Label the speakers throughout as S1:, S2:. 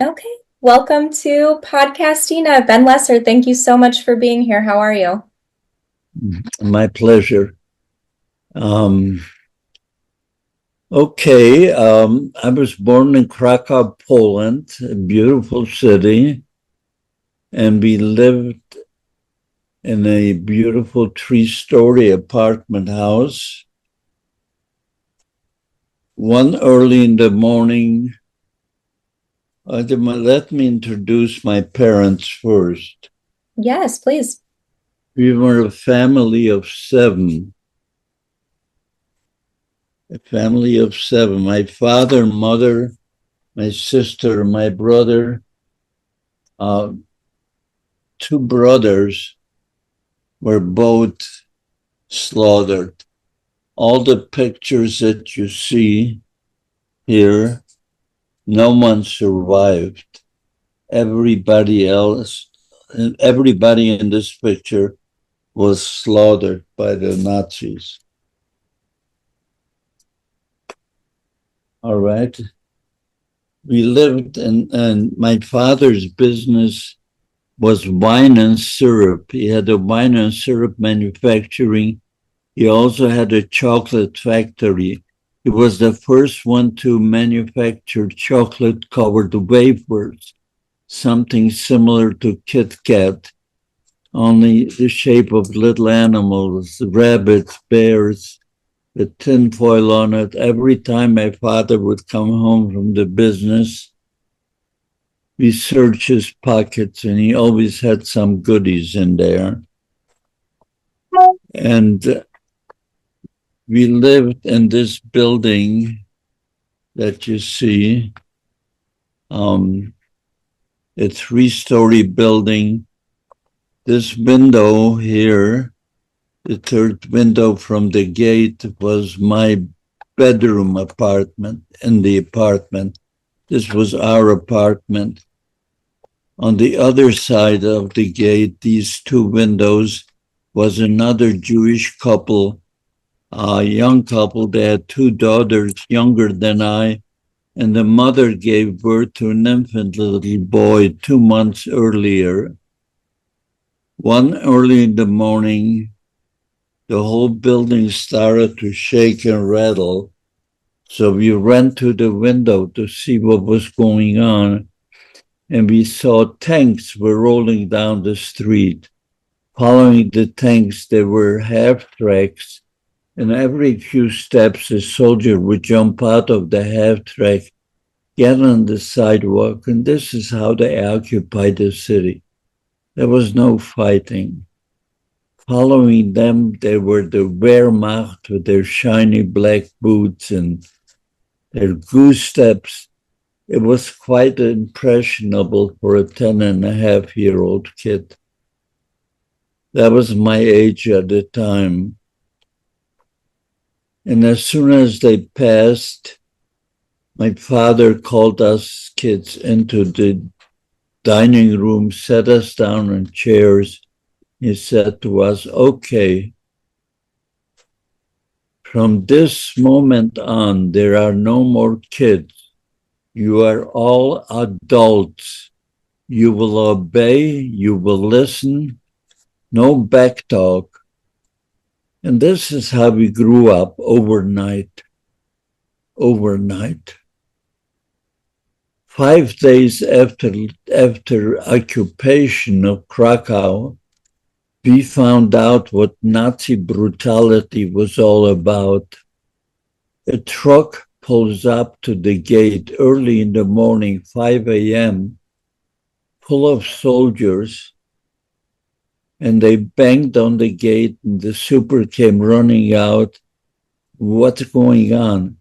S1: Okay. Welcome to Podcastina. Ben Lesser, thank you so much for being here. How are you?
S2: My pleasure. Um, I was born in Kraków, Poland, a beautiful city, and we lived in a beautiful three-story apartment house. One early in the morning, let me introduce my parents first.
S1: Yes, please.
S2: We were a family of seven. My father, mother, my sister, my brother, uh, two brothers were both slaughtered. All the pictures that you see here, no one survived. Everybody in this picture was slaughtered by the Nazis. All right. We lived and my father's business was wine and syrup. He had a wine and syrup manufacturing. He also had a chocolate factory. He was the first one to manufacture chocolate-covered wafers, something similar to Kit Kat, only the shape of little animals, rabbits, bears, with tinfoil on it. Every time my father would come home from the business, we searched his pockets and he always had some goodies in there. And we lived in this building that you see, a three-story building. This window here, the third window from the gate, was my bedroom apartment in the apartment. This was our apartment. On the other side of the gate, these two windows, was another Jewish couple, a young couple. They had two daughters younger than I, and the mother gave birth to an infant little boy 2 months earlier. One early in the morning, the whole building started to shake and rattle. So we ran to the window to see what was going on. And we saw tanks were rolling down the street. Following the tanks, there were half tracks. And every few steps, a soldier would jump out of the half track, get on the sidewalk. And this is how they occupied the city. There was no fighting. Following them, there were the Wehrmacht with their shiny black boots and their goose steps. It was quite impressionable for a 10-and-a-half-year-old kid. That was my age at the time. And as soon as they passed, my father called us kids into the dining room, set us down in chairs. He said to us, okay, from this moment on, there are no more kids. You are all adults. You will obey, you will listen, no backtalk. And this is how we grew up overnight. 5 days after occupation of Krakow, we found out what Nazi brutality was all about. A truck pulls up to the gate early in the morning, 5 a.m., full of soldiers, and they banged on the gate and the super came running out. What's going on?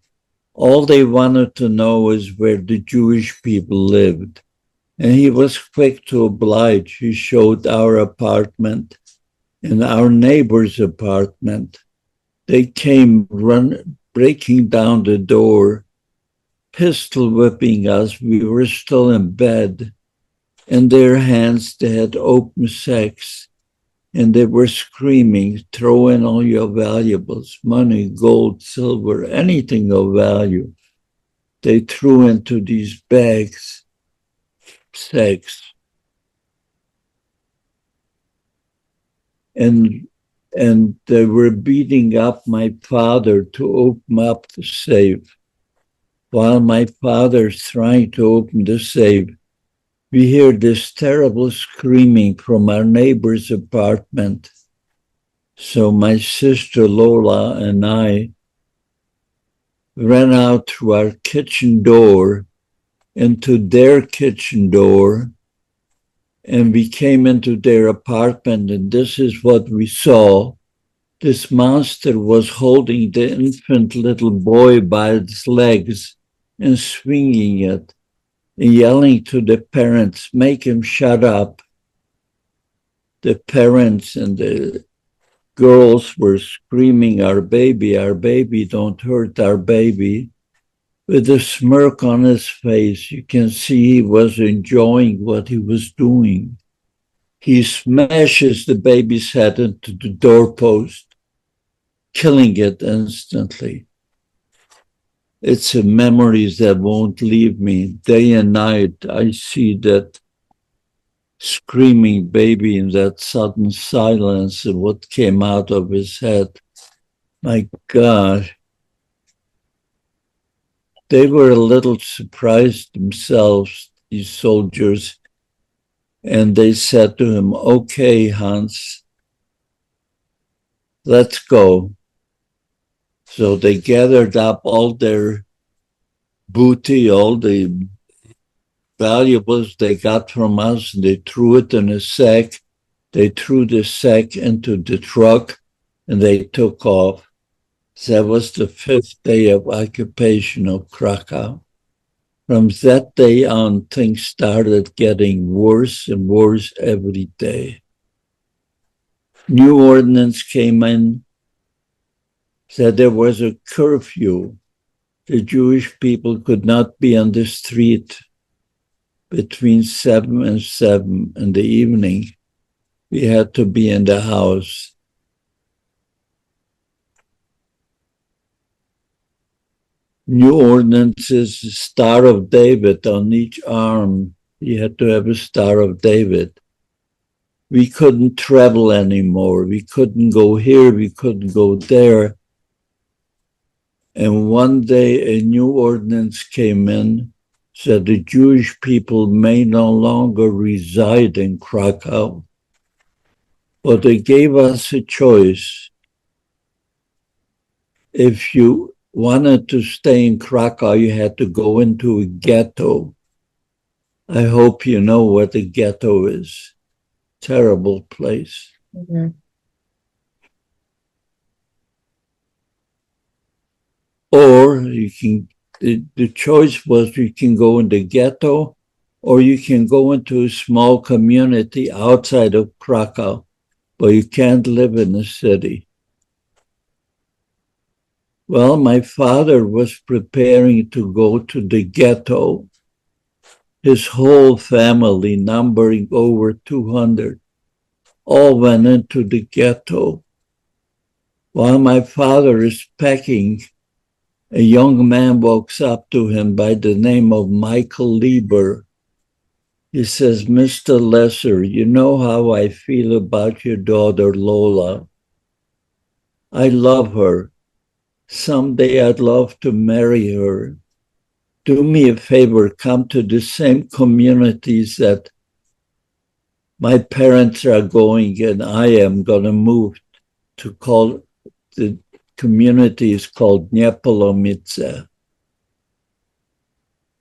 S2: All they wanted to know is where the Jewish people lived. And he was quick to oblige. He showed our apartment and our neighbor's apartment. They came breaking down the door, pistol whipping us. We were still in bed. In their hands, they had open sacks, and they were screaming, throw in all your valuables, money, gold, silver, anything of value. They threw into these bags. sex. And they were beating up my father to open up the safe. While my father's trying to open the safe, we hear this terrible screaming from our neighbor's apartment. So my sister Lola and I ran out through our kitchen door into their kitchen door, and we came into their apartment, and this is what we saw. This monster was holding the infant little boy by its legs and swinging it and yelling to the parents, make him shut up. The parents and the girls were screaming, our baby, don't hurt our baby. With a smirk on his face, you can see he was enjoying what he was doing. He smashes the baby's head into the doorpost, killing it instantly. It's a memories that won't leave me. Day and night, I see that screaming baby in that sudden silence and what came out of his head. My God. They were a little surprised themselves, these soldiers, and they said to him, okay, Hans, let's go. So they gathered up all their booty, all the valuables they got from us, and they threw it in a sack. They threw the sack into the truck, and they took off. That was the 5th day of occupation of Krakow. From that day on, things started getting worse and worse every day. New ordinance came in, said there was a curfew. The Jewish people could not be on the street between 7 and 7 in the evening. We had to be in the house. New ordinances, Star of David on each arm. You had to have a Star of David. We couldn't travel anymore. We couldn't go here. We couldn't go there. And one day a new ordinance came in, said the Jewish people may no longer reside in Krakow. But they gave us a choice. If you wanted to stay in Krakow, you had to go into a ghetto. I hope you know what a ghetto is. Terrible place.
S1: Mhm.
S2: Or you can, the choice was you can go in the ghetto, or you can go into a small community outside of Krakow, but you can't live in the city. Well, my father was preparing to go to the ghetto. His whole family, numbering over 200, all went into the ghetto. While my father is packing, a young man walks up to him by the name of Michael Lieber. He says, Mr. Lesser, you know how I feel about your daughter Lola. I love her. Someday I'd love to marry her. Do me a favor, come to the same communities that my parents are going and I am going to move to. Call the community is called Niepolomice.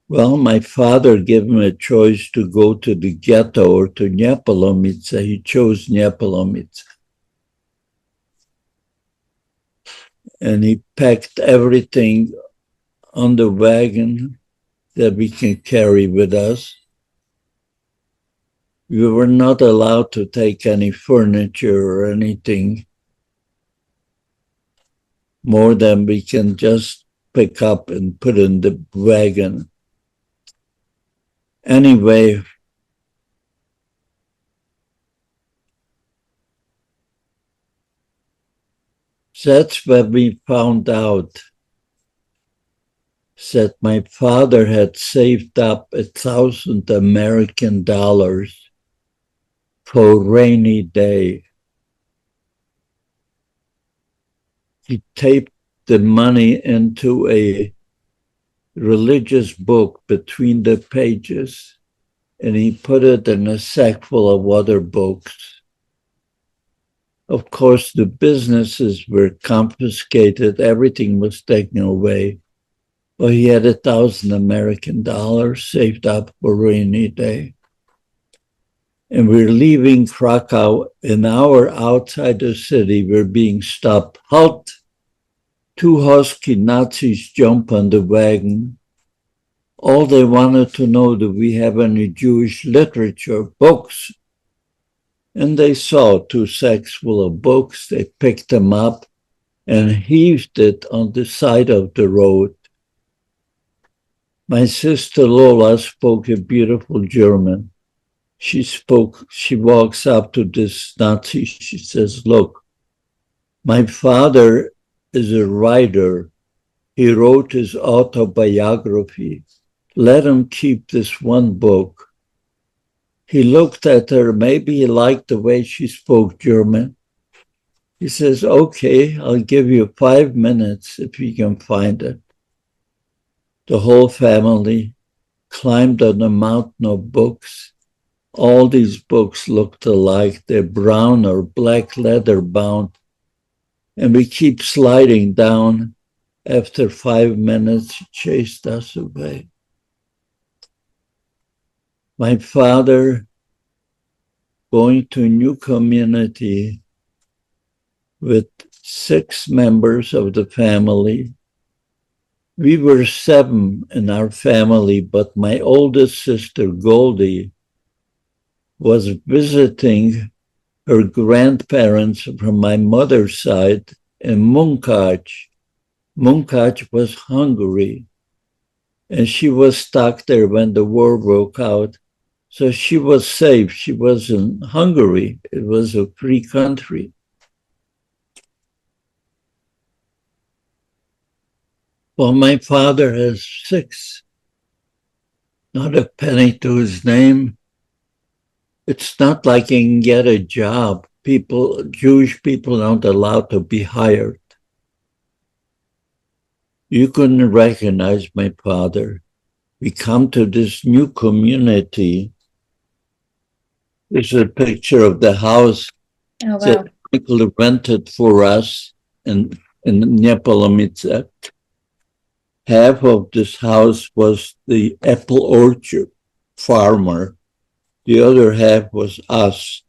S2: Well, my father gave him a choice to go to the ghetto or to Niepolomice. He chose Niepolomice. And he packed everything on the wagon that we can carry with us. We were not allowed to take any furniture or anything more than we can just pick up and put in the wagon. Anyway, that's what we found out. said my father had saved up $1,000 for a rainy day. He taped the money into a religious book between the pages, and he put it in a sack full of other books. Of course, the businesses were confiscated. Everything was taken away. But he had $1,000 saved up for a rainy day. And we're leaving Krakow. An hour outside the city, we're being stopped. Halt! Two husky Nazis jump on the wagon. All they wanted to know, do we have any Jewish literature, books? And they saw two sacks full of books. They picked them up and heaved it on the side of the road. My sister Lola spoke a beautiful German. She walks up to this Nazi. She says, look, my father is a writer. He wrote his autobiography. Let him keep this one book. He looked at her. Maybe he liked the way she spoke German. He says, okay, I'll give you 5 minutes if you can find it. The whole family climbed on a mountain of books. All these books looked alike. They're brown or black leather bound. And we keep sliding down. After 5 minutes, he chased us away. My father, going to a new community with 6 members of the family. We were 7 in our family, but my oldest sister, Goldie, was visiting her grandparents from my mother's side in Munkac. Munkac was Hungary, and she was stuck there when the war broke out. So she was safe. She was in Hungary. It was a free country. Well, my father has 6, not a penny to his name. It's not like he can get a job. Jewish people aren't allowed to be hired. You couldn't recognize my father. We come to this new community. This is a picture of the house that Michael rented for us in Neapolomice. Half of this house was the apple orchard farmer. The other half was us.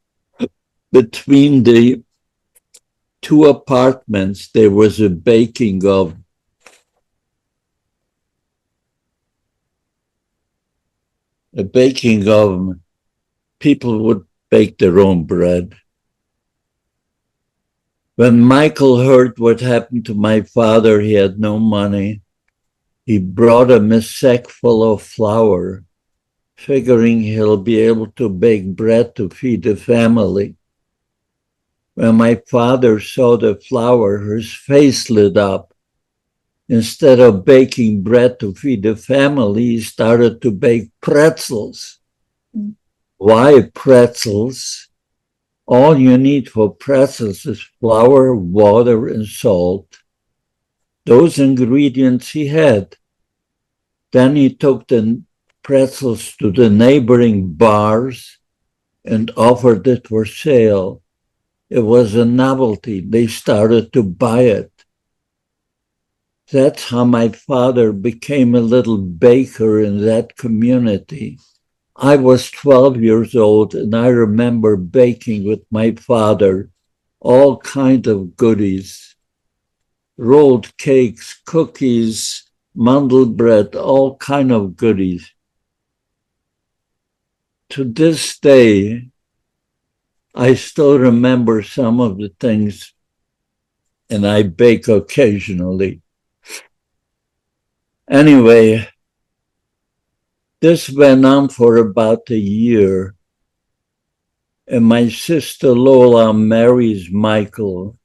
S2: Between the 2 apartments, there was a baking oven. A baking oven. People would bake their own bread. When Michael heard what happened to my father, he had no money. He brought him a sack full of flour, figuring he'll be able to bake bread to feed the family. When my father saw the flour, his face lit up. Instead of baking bread to feed the family, he started to bake pretzels. Why pretzels? All you need for pretzels is flour, water, and salt. Those ingredients he had. Then he took the pretzels to the neighboring bars and offered it for sale. It was a novelty. They started to buy it. That's how my father became a little baker in that community. I was 12 years old, and I remember baking with my father all kinds of goodies, rolled cakes, cookies, mandelbread, all kinds of goodies. To this day, I still remember some of the things, and I bake occasionally. Anyway, this went on for about a year, and my sister Lola marries Michael.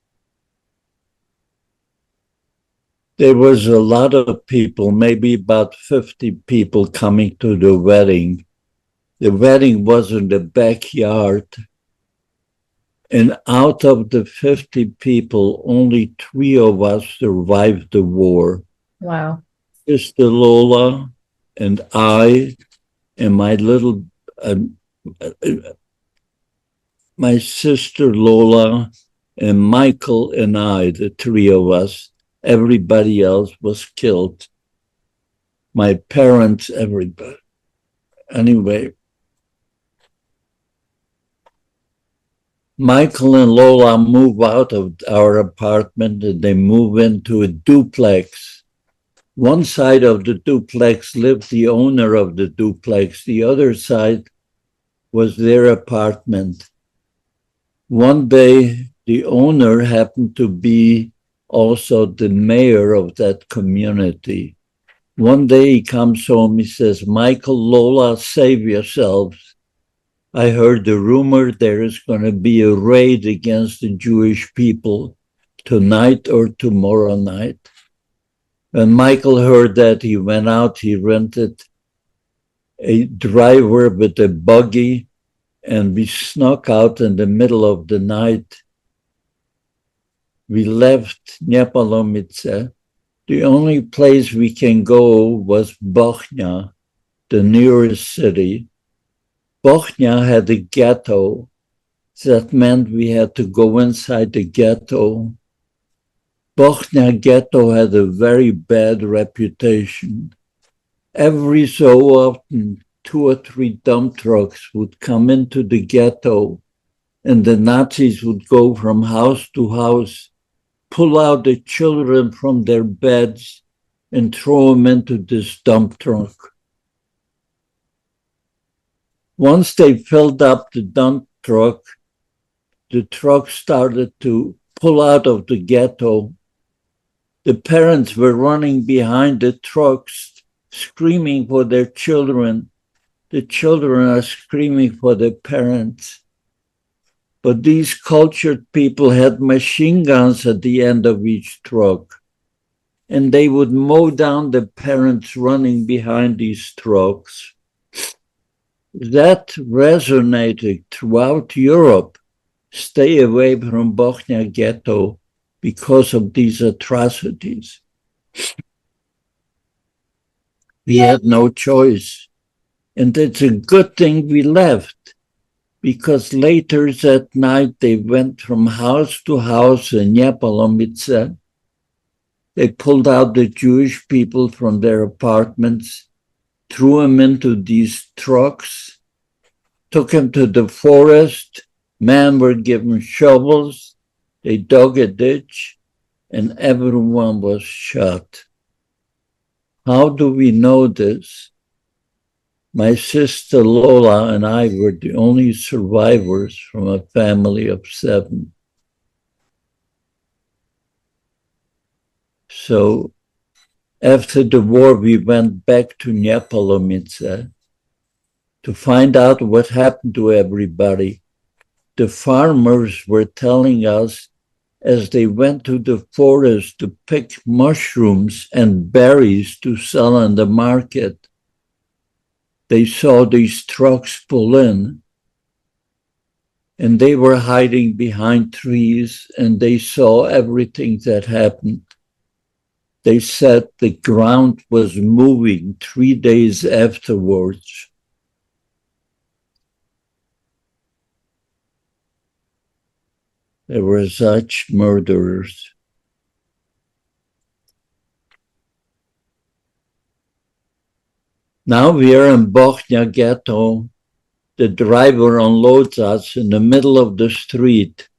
S2: There was a lot of people, maybe about 50 people coming to the wedding. The wedding was in the backyard. And out of the 50 people, only 3 of us survived the war.
S1: Wow.
S2: Sister Lola and I and my sister Lola and Michael and I, the 3 of us. Everybody else was killed. My parents, everybody. Anyway, Michael and Lola move out of our apartment and they move into a duplex. One side of the duplex lived the owner of the duplex. The other side was their apartment. One day, the owner happened to be also the mayor of that community. One day he comes home, he says, Michael, Lola, save yourselves. I heard the rumor there is going to be a raid against the Jewish people tonight or tomorrow night. When Michael heard that, he went out, he rented a driver with a buggy, and we snuck out in the middle of the night. We left Nepalomice. The only place we can go was Bochnia, the nearest city. Bochnia had a ghetto. That meant we had to go inside the ghetto. Bochnia ghetto had a very bad reputation. Every so often, 2 or 3 dump trucks would come into the ghetto, and the Nazis would go from house to house, pull out the children from their beds, and throw them into this dump truck. Once they filled up the dump truck, the truck started to pull out of the ghetto. The parents were running behind the trucks, screaming for their children. The children are screaming for their parents. But these cultured people had machine guns at the end of each truck, and they would mow down the parents running behind these trucks. That resonated throughout Europe. Stay away from Bochnia ghetto because of these atrocities. We had no choice. And it's a good thing we left, because later that night they went from house to house in Nepalomice. They pulled out the Jewish people from their apartments, threw them into these trucks, took them to the forest. Men were given shovels. They dug a ditch, and everyone was shot. How do we know this? My sister Lola and I were the only survivors from a family of 7. So after the war, we went back to Nepalomice to find out what happened to everybody. The farmers were telling us as they went to the forest to pick mushrooms and berries to sell in the market, they saw these trucks pull in, and they were hiding behind trees, and they saw everything that happened. They said the ground was moving 3 days afterwards. There were such murderers. Now we are in Bochnia ghetto. The driver unloads us in the middle of the street.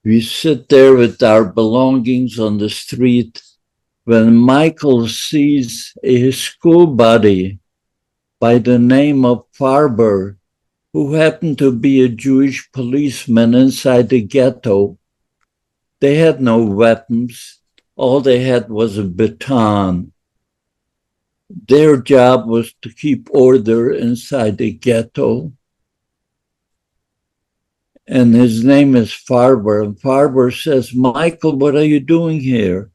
S2: We sit there with our belongings on the street when Michael sees a school buddy by the name of Farber, who happened to be a Jewish policeman inside the ghetto. They had no weapons. All they had was a baton. Their job was to keep order inside the ghetto. And his name is Farber. And Farber says, Michael, what are you doing here?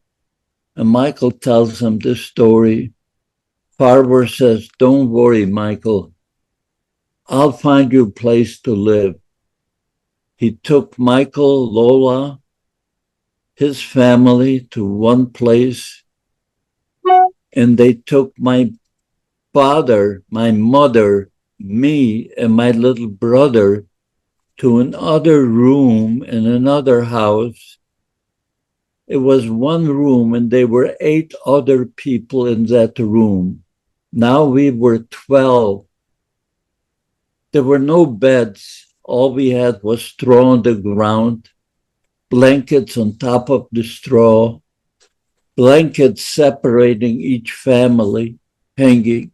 S2: And Michael tells him this story. Farber says, "Don't worry, Michael. I'll find you a place to live." He took Michael, Lola, his family to one place, and they took my father, my mother, me, and my little brother to another room in another house. It was one room, and there were 8 other people in that room. Now we were 12. There were no beds. All we had was straw on the ground, blankets on top of the straw, blankets separating each family, hanging.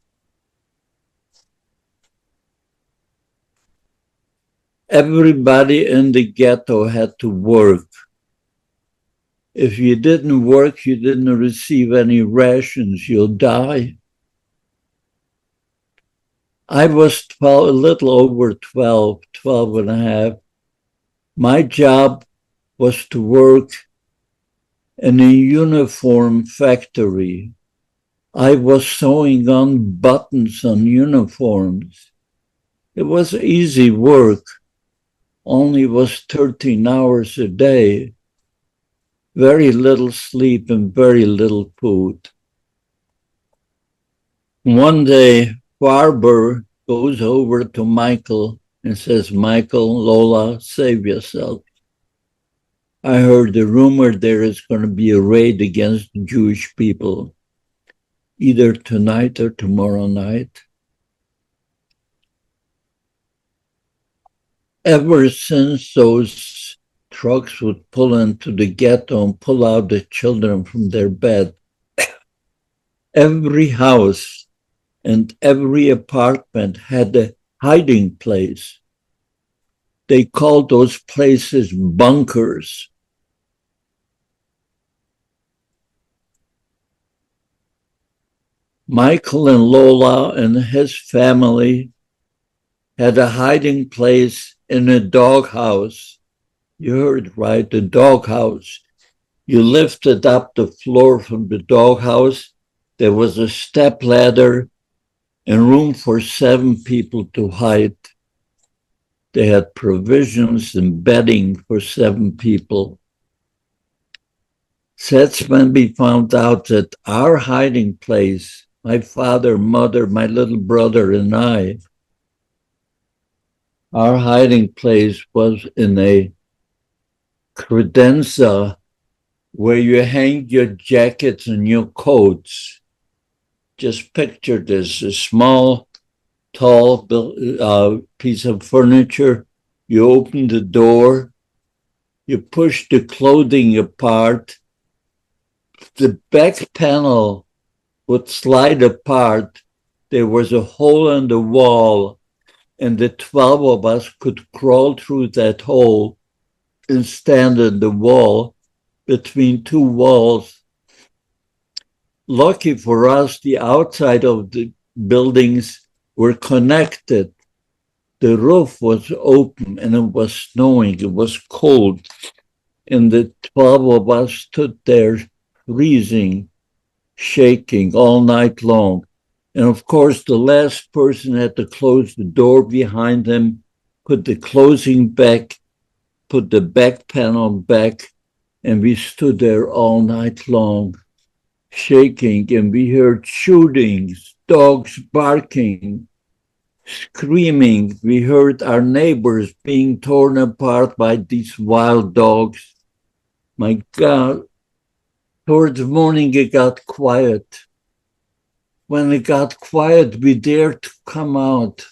S2: Everybody in the ghetto had to work. If you didn't work, you didn't receive any rations, you'll die. I was 12, a little over 12, 12 and a half. My job was to work in a uniform factory. I was sewing on buttons on uniforms. It was easy work, only was 13 hours a day, very little sleep and very little food. One day, Farber goes over to Michael and says, "Michael, Lola, save yourself. I heard the rumor there is going to be a raid against the Jewish people, either tonight or tomorrow night." Ever since those trucks would pull into the ghetto and pull out the children from their bed, every house and every apartment had a hiding place. They called those places bunkers. Michael and Lola and his family had a hiding place in a doghouse. You heard right, the doghouse. You lifted up the floor from the doghouse. There was a step ladder and room for 7 people to hide. They had provisions and bedding for 7 people. That's when we found out that our hiding place, my father, mother, my little brother, and I, our hiding place was in a credenza where you hang your jackets and your coats. Just picture this, a small, tall piece of furniture. You open the door, you push the clothing apart, the back panel would slide apart. There was a hole in the wall, and the 12 of us could crawl through that hole and stand in the wall between 2 walls. Lucky for us, the outside of the buildings were connected. The roof was open and it was snowing. It was cold. And the 12 of us stood there freezing, shaking all night long. And of course, the last person had to close the door behind him, put the closing back, put the back panel back, and we stood there all night long, shaking, and we heard shootings, dogs barking, screaming. We heard our neighbors being torn apart by these wild dogs. My God, towards morning it got quiet. When it got quiet, we dared to come out.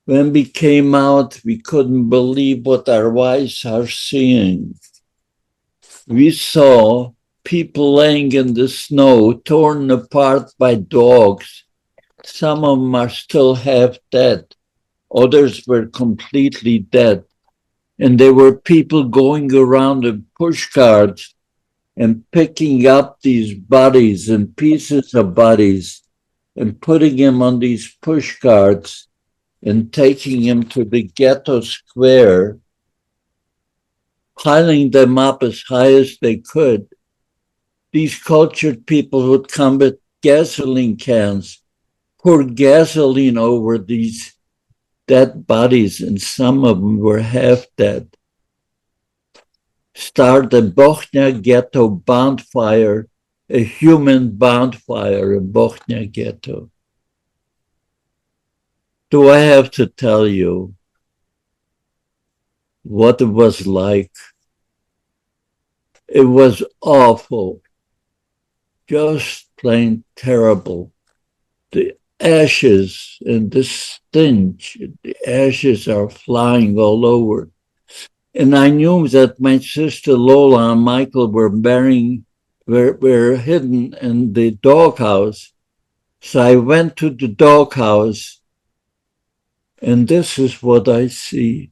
S2: When we came out, we couldn't believe what our eyes are seeing. We saw people laying in the snow, torn apart by dogs. Some of them are still half dead. Others were completely dead. And there were people going around in push carts and picking up these bodies and pieces of bodies and putting them on these push carts and taking them to the ghetto square, piling them up as high as they could. these cultured people would come with gasoline cans, pour gasoline over these dead bodies, and some of them were half dead. Start a Bochnia ghetto bonfire, a human bonfire in Bochnia ghetto. Do I have to tell you what it was like? It was awful, just plain terrible. The ashes and the stench, the ashes are flying all over. And I knew that my sister Lola and Michael were hidden in the doghouse. So I went to the doghouse, and this is what I see.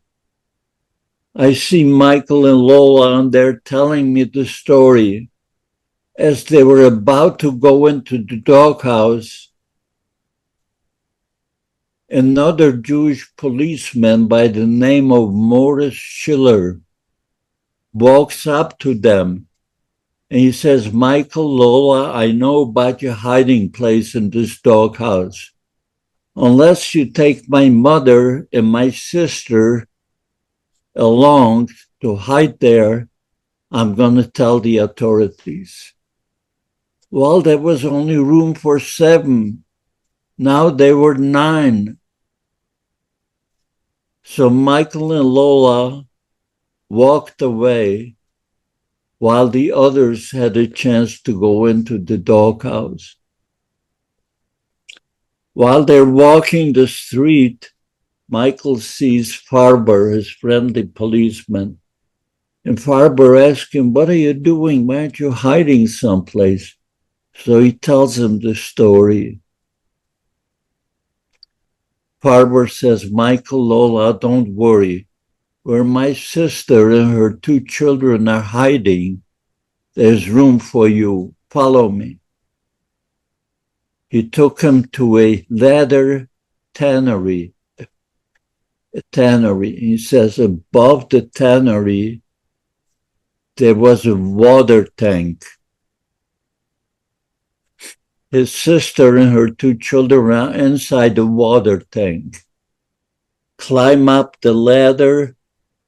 S2: I see Michael and Lola, and they're telling me the story. As they were about to go into the doghouse, another Jewish policeman by the name of Morris Schiller walks up to them, and he says, Michael, Lola, I know about your hiding place in this doghouse. Unless you take my mother and my sister along to hide there, I'm going to tell the authorities. Well, there was only room for 7. Now there were 9. So Michael and Lola walked away while the others had a chance to go into the doghouse. While they're walking the street, Michael sees Farber, his friendly policeman. And Farber asks him, what are you doing? Why aren't you hiding someplace? So he tells him the story. Farber says, Michael, Lola, don't worry. Where my sister and her 2 children are hiding, there's room for you. Follow me. He took him to a leather tannery. A tannery. He says above the tannery, there was a water tank. His sister and her 2 children were inside the water tank. Climb up the ladder,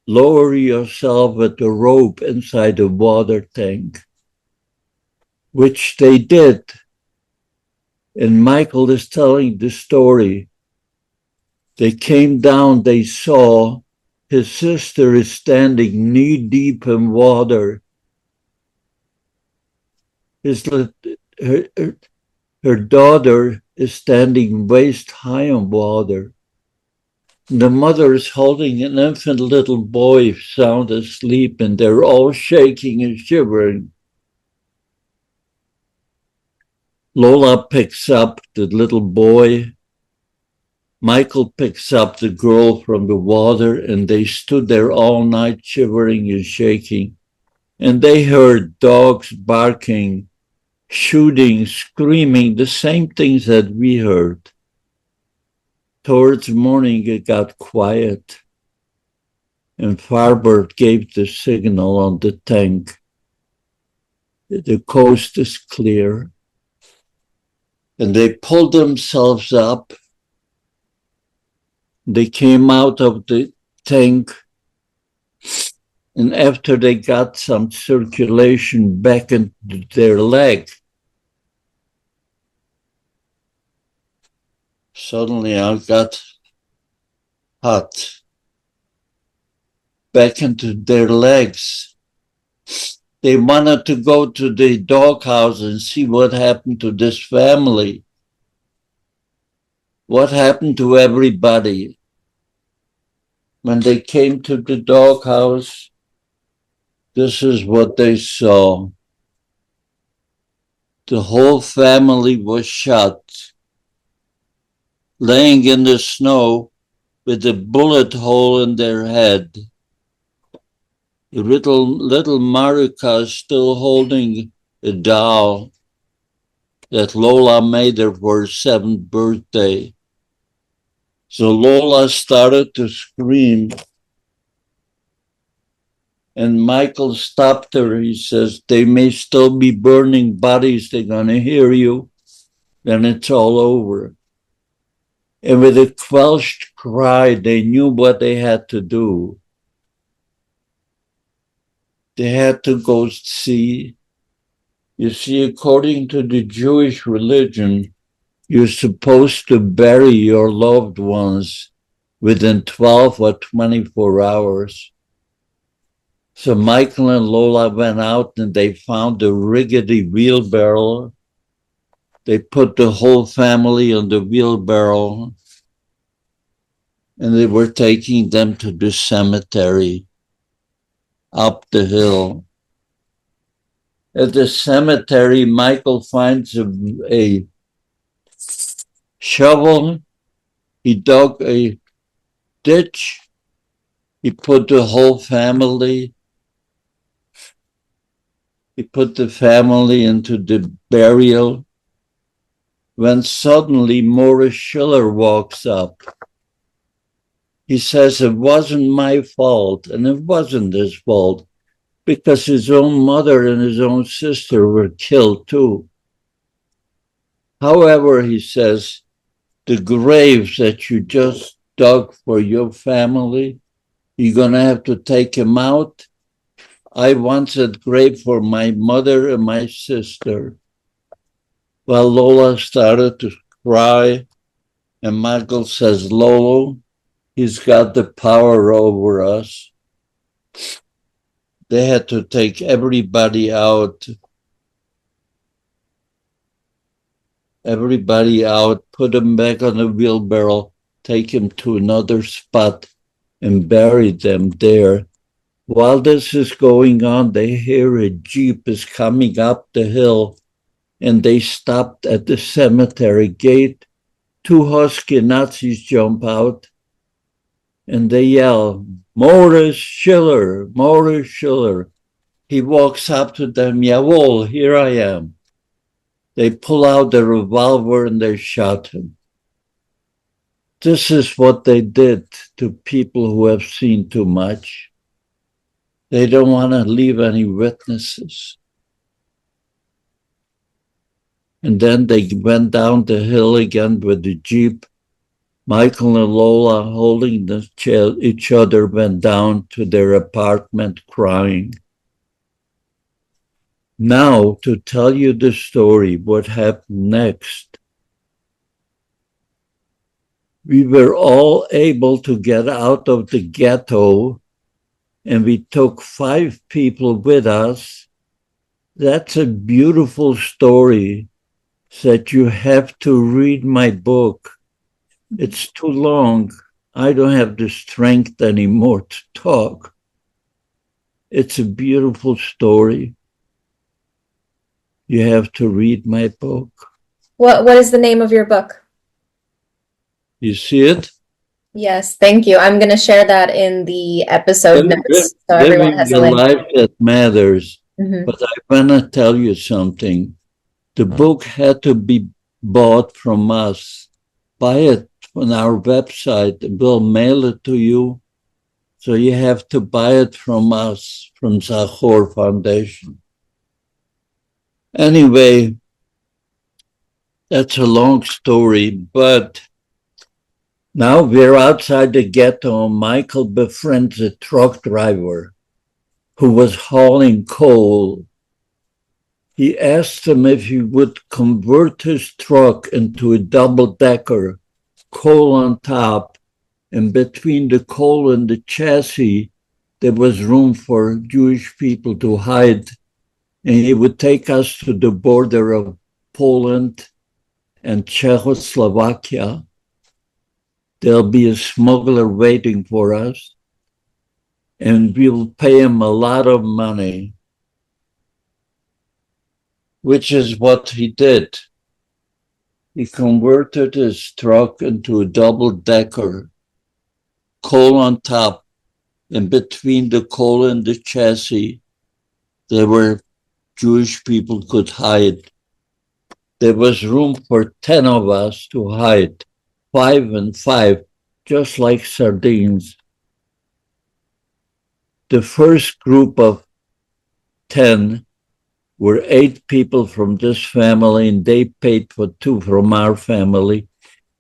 S2: lower yourself with the rope inside the water tank, which they did. And Michael is telling the story. They came down, they saw his sister is standing knee-deep in water. Her daughter is standing waist-high in water. The mother is holding an infant little boy sound asleep, and they're all shaking and shivering. Lola picks up the little boy. Michael picks up the girl from the water, and they stood there all night shivering and shaking. And they heard dogs barking, shooting, screaming, the same things that we heard. Towards morning, it got quiet, and Farber gave the signal on the tank. The coast is clear. And they pulled themselves up. They came out of the tank, and after they got some circulation back into their leg, suddenly I got hot back into their legs. They wanted to go to the doghouse and see what happened to this family. What happened to everybody? When they came to the doghouse, this is what they saw. The whole family was shot, laying in the snow with a bullet hole in their head. The little Marika is still holding a doll that Lola made her for her 7th birthday. So Lola started to scream. And Michael stopped her. He says, they may still be burning bodies. They're going to hear you. Then it's all over. And with a quelched cry, they knew what they had to do. They had to go see. You see, according to the Jewish religion, you're supposed to bury your loved ones within 12 or 24 hours. So Michael and Lola went out and they found a rickety wheelbarrow. They put the whole family on the wheelbarrow and they were taking them to the cemetery up the hill. At the cemetery, Michael finds a shovel. He dug a ditch. He put the whole family. He put the family into the burial. When suddenly Morris Schiller walks up. He says it wasn't my fault, and it wasn't his fault, because his own mother and his own sister were killed too. However, he says, the graves that you just dug for your family, you're going to have to take them out. I want that grave for my mother and my sister. Well, Lola started to cry, and Michael says, Lolo, he's got the power over us. They had to take everybody out. Put them back on the wheelbarrow, take them to another spot and bury them there. While this is going on, they hear a Jeep is coming up the hill and they stopped at the cemetery gate. Two husky Nazis jump out and they yell, Morris Schiller, Morris Schiller. He walks up to them, Jawohl, here I am. They pull out the revolver and they shot him. This is what they did to people who have seen too much. They don't want to leave any witnesses. And then they went down the hill again with the Jeep. Michael and Lola, holding each other, went down to their apartment crying. Now, to tell you the story, what happened next. We were all able to get out of the ghetto, and we took 5 people with us. That's a beautiful story that you have to read my book. It's too long. I don't have the strength anymore to talk. It's a beautiful story. You have to read my book.
S1: What is the name of your book?
S2: You see it?
S1: Yes, thank you. I'm going to share that in the episode notes so everyone has a
S2: Living
S1: link.
S2: the life that matters.
S1: Mhm.
S2: But I want to tell you something. The book had to be bought from us. Buy it on our website and we'll mail it to you. So you have to buy it from us, from Zachor Foundation. Anyway, that's a long story, but now we're outside the ghetto. Michael befriends a truck driver who was hauling coal. He asked him if he would convert his truck into a double-decker, coal on top, and between the coal and the chassis, there was room for Jewish people to hide. And he would take us to the border of Poland and Czechoslovakia. There'll be a smuggler waiting for us, and we'll pay him a lot of money, which is what he did. He converted his truck into a double-decker, coal on top, and between the coal and the chassis, there were Jewish people could hide. There was room for 10 of us to hide, 5 and 5, just like sardines. the first group of 10 were 8 people from this family, and they paid for 2 from our family.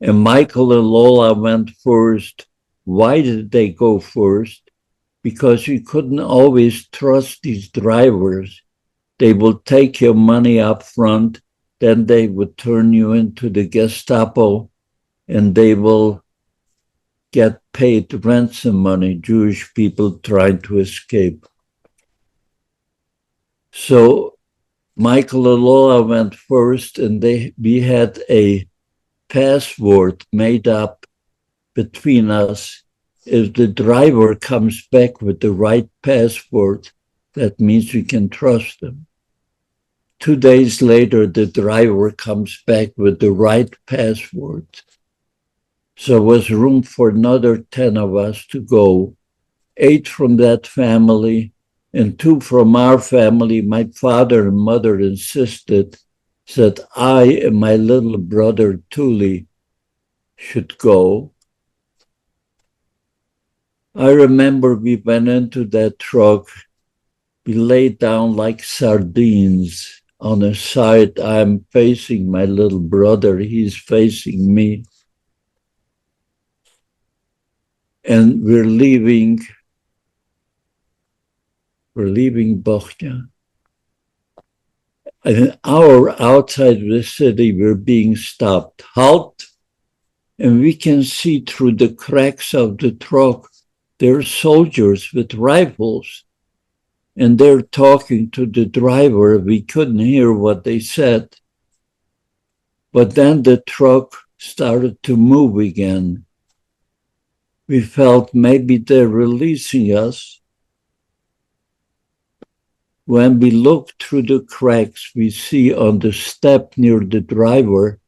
S2: And Michael and Lola went first. Why did they go first? Because you couldn't always trust these drivers. They will take your money up front, then they would turn you into the Gestapo, and they will get paid ransom money, Jewish people trying to escape. So Michael and Lola went first, and we had a password made up between us. If the driver comes back with the right password, that means we can trust them. 2 days later, the driver comes back with the right password. So there was room for another 10 of us to go, 8 from that family and 2 from our family. My father and mother insisted that I and my little brother Tuli should go. I remember we went into that truck. We laid down like sardines on a side. I'm facing my little brother. He's facing me. And we're leaving Bochnia. An hour outside the city, we're being stopped. Halt! And we can see through the cracks of the truck, there are soldiers with rifles. And they're talking to the driver. We couldn't hear what they said. But then the truck started to move again. We felt maybe they're releasing us. When we look through the cracks, we see on the step near the driver,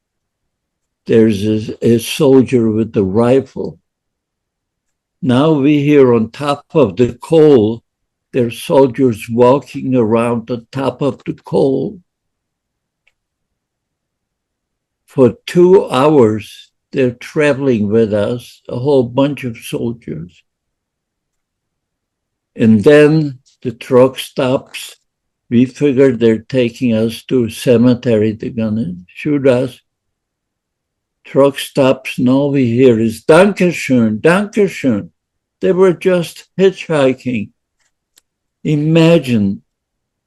S2: there's a soldier with a rifle. Now we hear on top of the coal, there are soldiers walking around on top of the coal. For 2 hours, they're traveling with us, a whole bunch of soldiers. And then the truck stops. We figured they're taking us to a cemetery. They're gonna shoot us. Truck stops, and all we hear is Dankeschön, Dankeschön. They were just hitchhiking. Imagine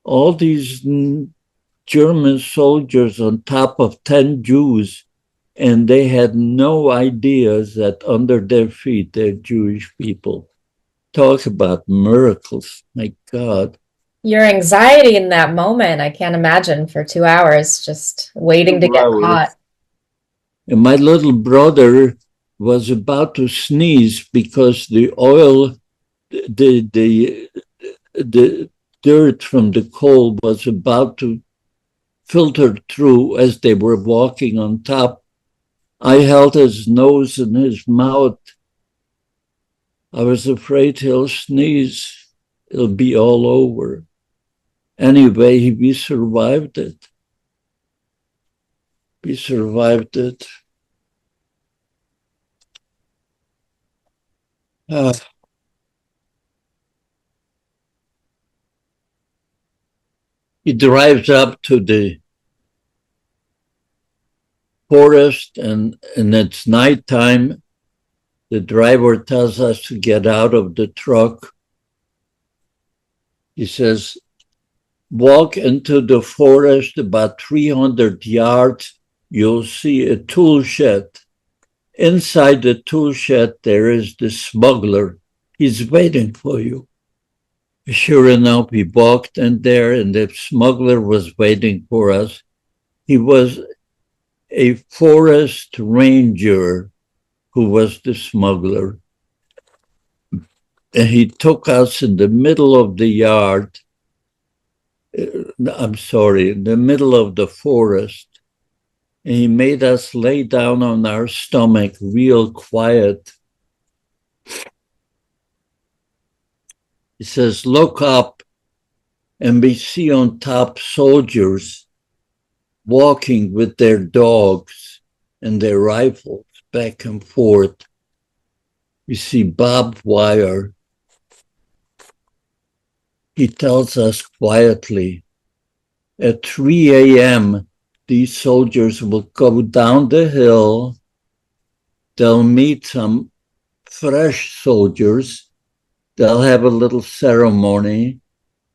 S2: all these German soldiers on top of 10 Jews, and they had no idea that under their feet they're Jewish people. Talk about miracles, my God.
S1: Your anxiety in that moment, I can't imagine, for 2 hours just waiting to get caught.
S2: And my little brother was about to sneeze because the oil, the dirt from the coal was about to filter through as they were walking on top. I held his nose and his mouth. I was afraid he'll sneeze. It'll be all over. Anyway, we survived it. We survived it. He drives up to the forest, and it's nighttime. The driver tells us to get out of the truck. He says, walk into the forest about 300 yards. You'll see a tool shed. Inside the tool shed, there is the smuggler. He's waiting for you. Sure enough, we walked in there, and the smuggler was waiting for us. He was a forest ranger who was the smuggler. And he took us in the middle of the yard. In the middle of the forest. And he made us lay down on our stomach, real quiet. He says, look up, and we see on top soldiers walking with their dogs and their rifles back and forth. We see barbed wire. he tells us quietly, at 3 a.m., these soldiers will go down the hill. They'll meet some fresh soldiers. They'll have a little ceremony,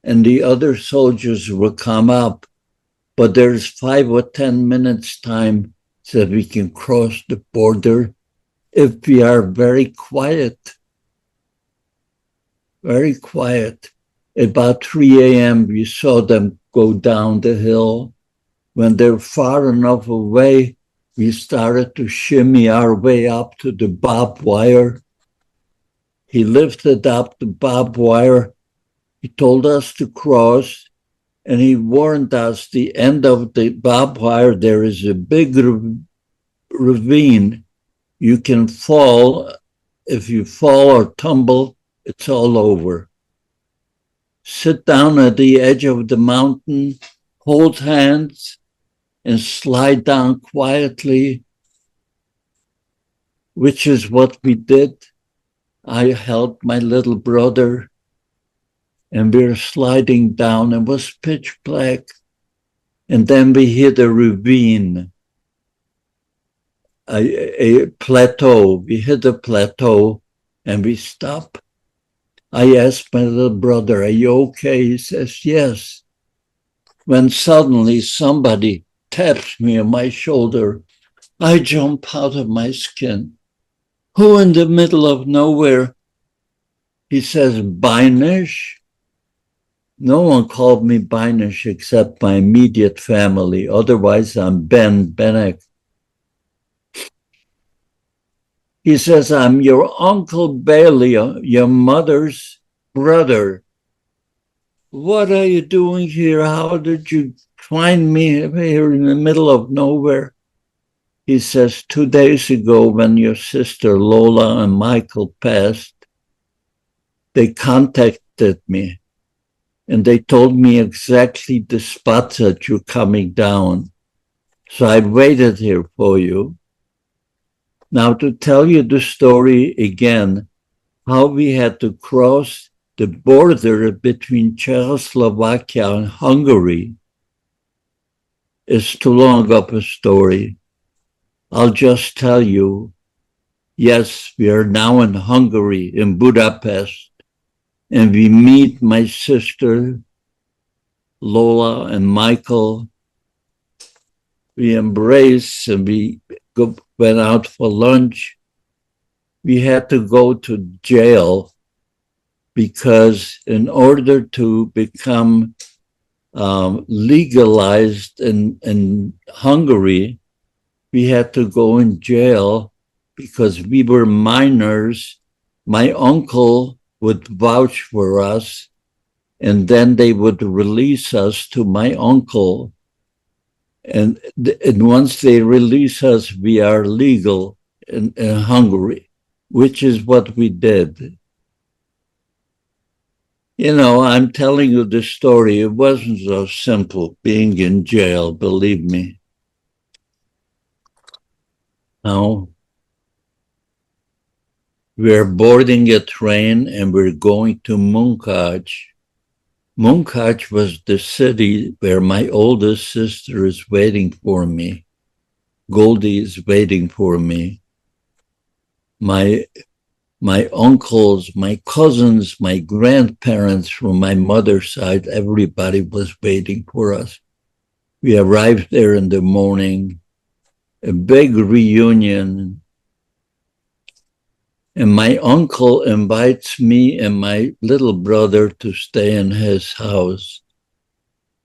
S2: and the other soldiers will come up. But there's 5 or 10 minutes time so that we can cross the border if we are very quiet. Very quiet. About 3 a.m., we saw them go down the hill. When they're far enough away, we started to shimmy our way up to the barbed wire. He lifted up the barbed wire. He told us to cross, and he warned us the end of the barbed wire, there is a big ravine. You can fall. If you fall or tumble, it's all over. Sit down at the edge of the mountain, hold hands, and slide down quietly, which is what we did. I held my little brother, and we were sliding down. It was pitch black. And then we hit a ravine, a plateau. We hit a plateau, and we stopped. I asked my little brother, are you okay? He says, yes. When suddenly somebody taps me on my shoulder, I jump out of my skin. Who in the middle of nowhere? He says, Beinisch. No one called me Beinisch except my immediate family. Otherwise, I'm Benek. He says, I'm your Uncle Bailey, your mother's brother. What are you doing here? How did you find me here in the middle of nowhere? He says, 2 days ago, when your sister Lola and Michael passed, they contacted me and they told me exactly the spots that you're coming down. So I waited here for you. Now, to tell you the story again, how we had to cross the border between Czechoslovakia and Hungary is too long of a story. I'll just tell you, yes, we are now in Hungary, in Budapest, and we meet my sister, Lola, and Michael. We embrace and we went out for lunch. We had to go to jail because in order to become legalized in Hungary, we had to go in jail because we were minors. My uncle would vouch for us, and then they would release us to my uncle. And once they release us, we are legal in Hungary, which is what we did. You know, I'm telling you the story. It wasn't so simple being in jail, believe me. Now, we're boarding a train and we're going to Munkac. Munkac was the city where my oldest sister is waiting for me. Goldie is waiting for me. My uncles, my cousins, my grandparents from my mother's side, everybody was waiting for us. We arrived there in the morning, a big reunion. And my uncle invites me and my little brother to stay in his house.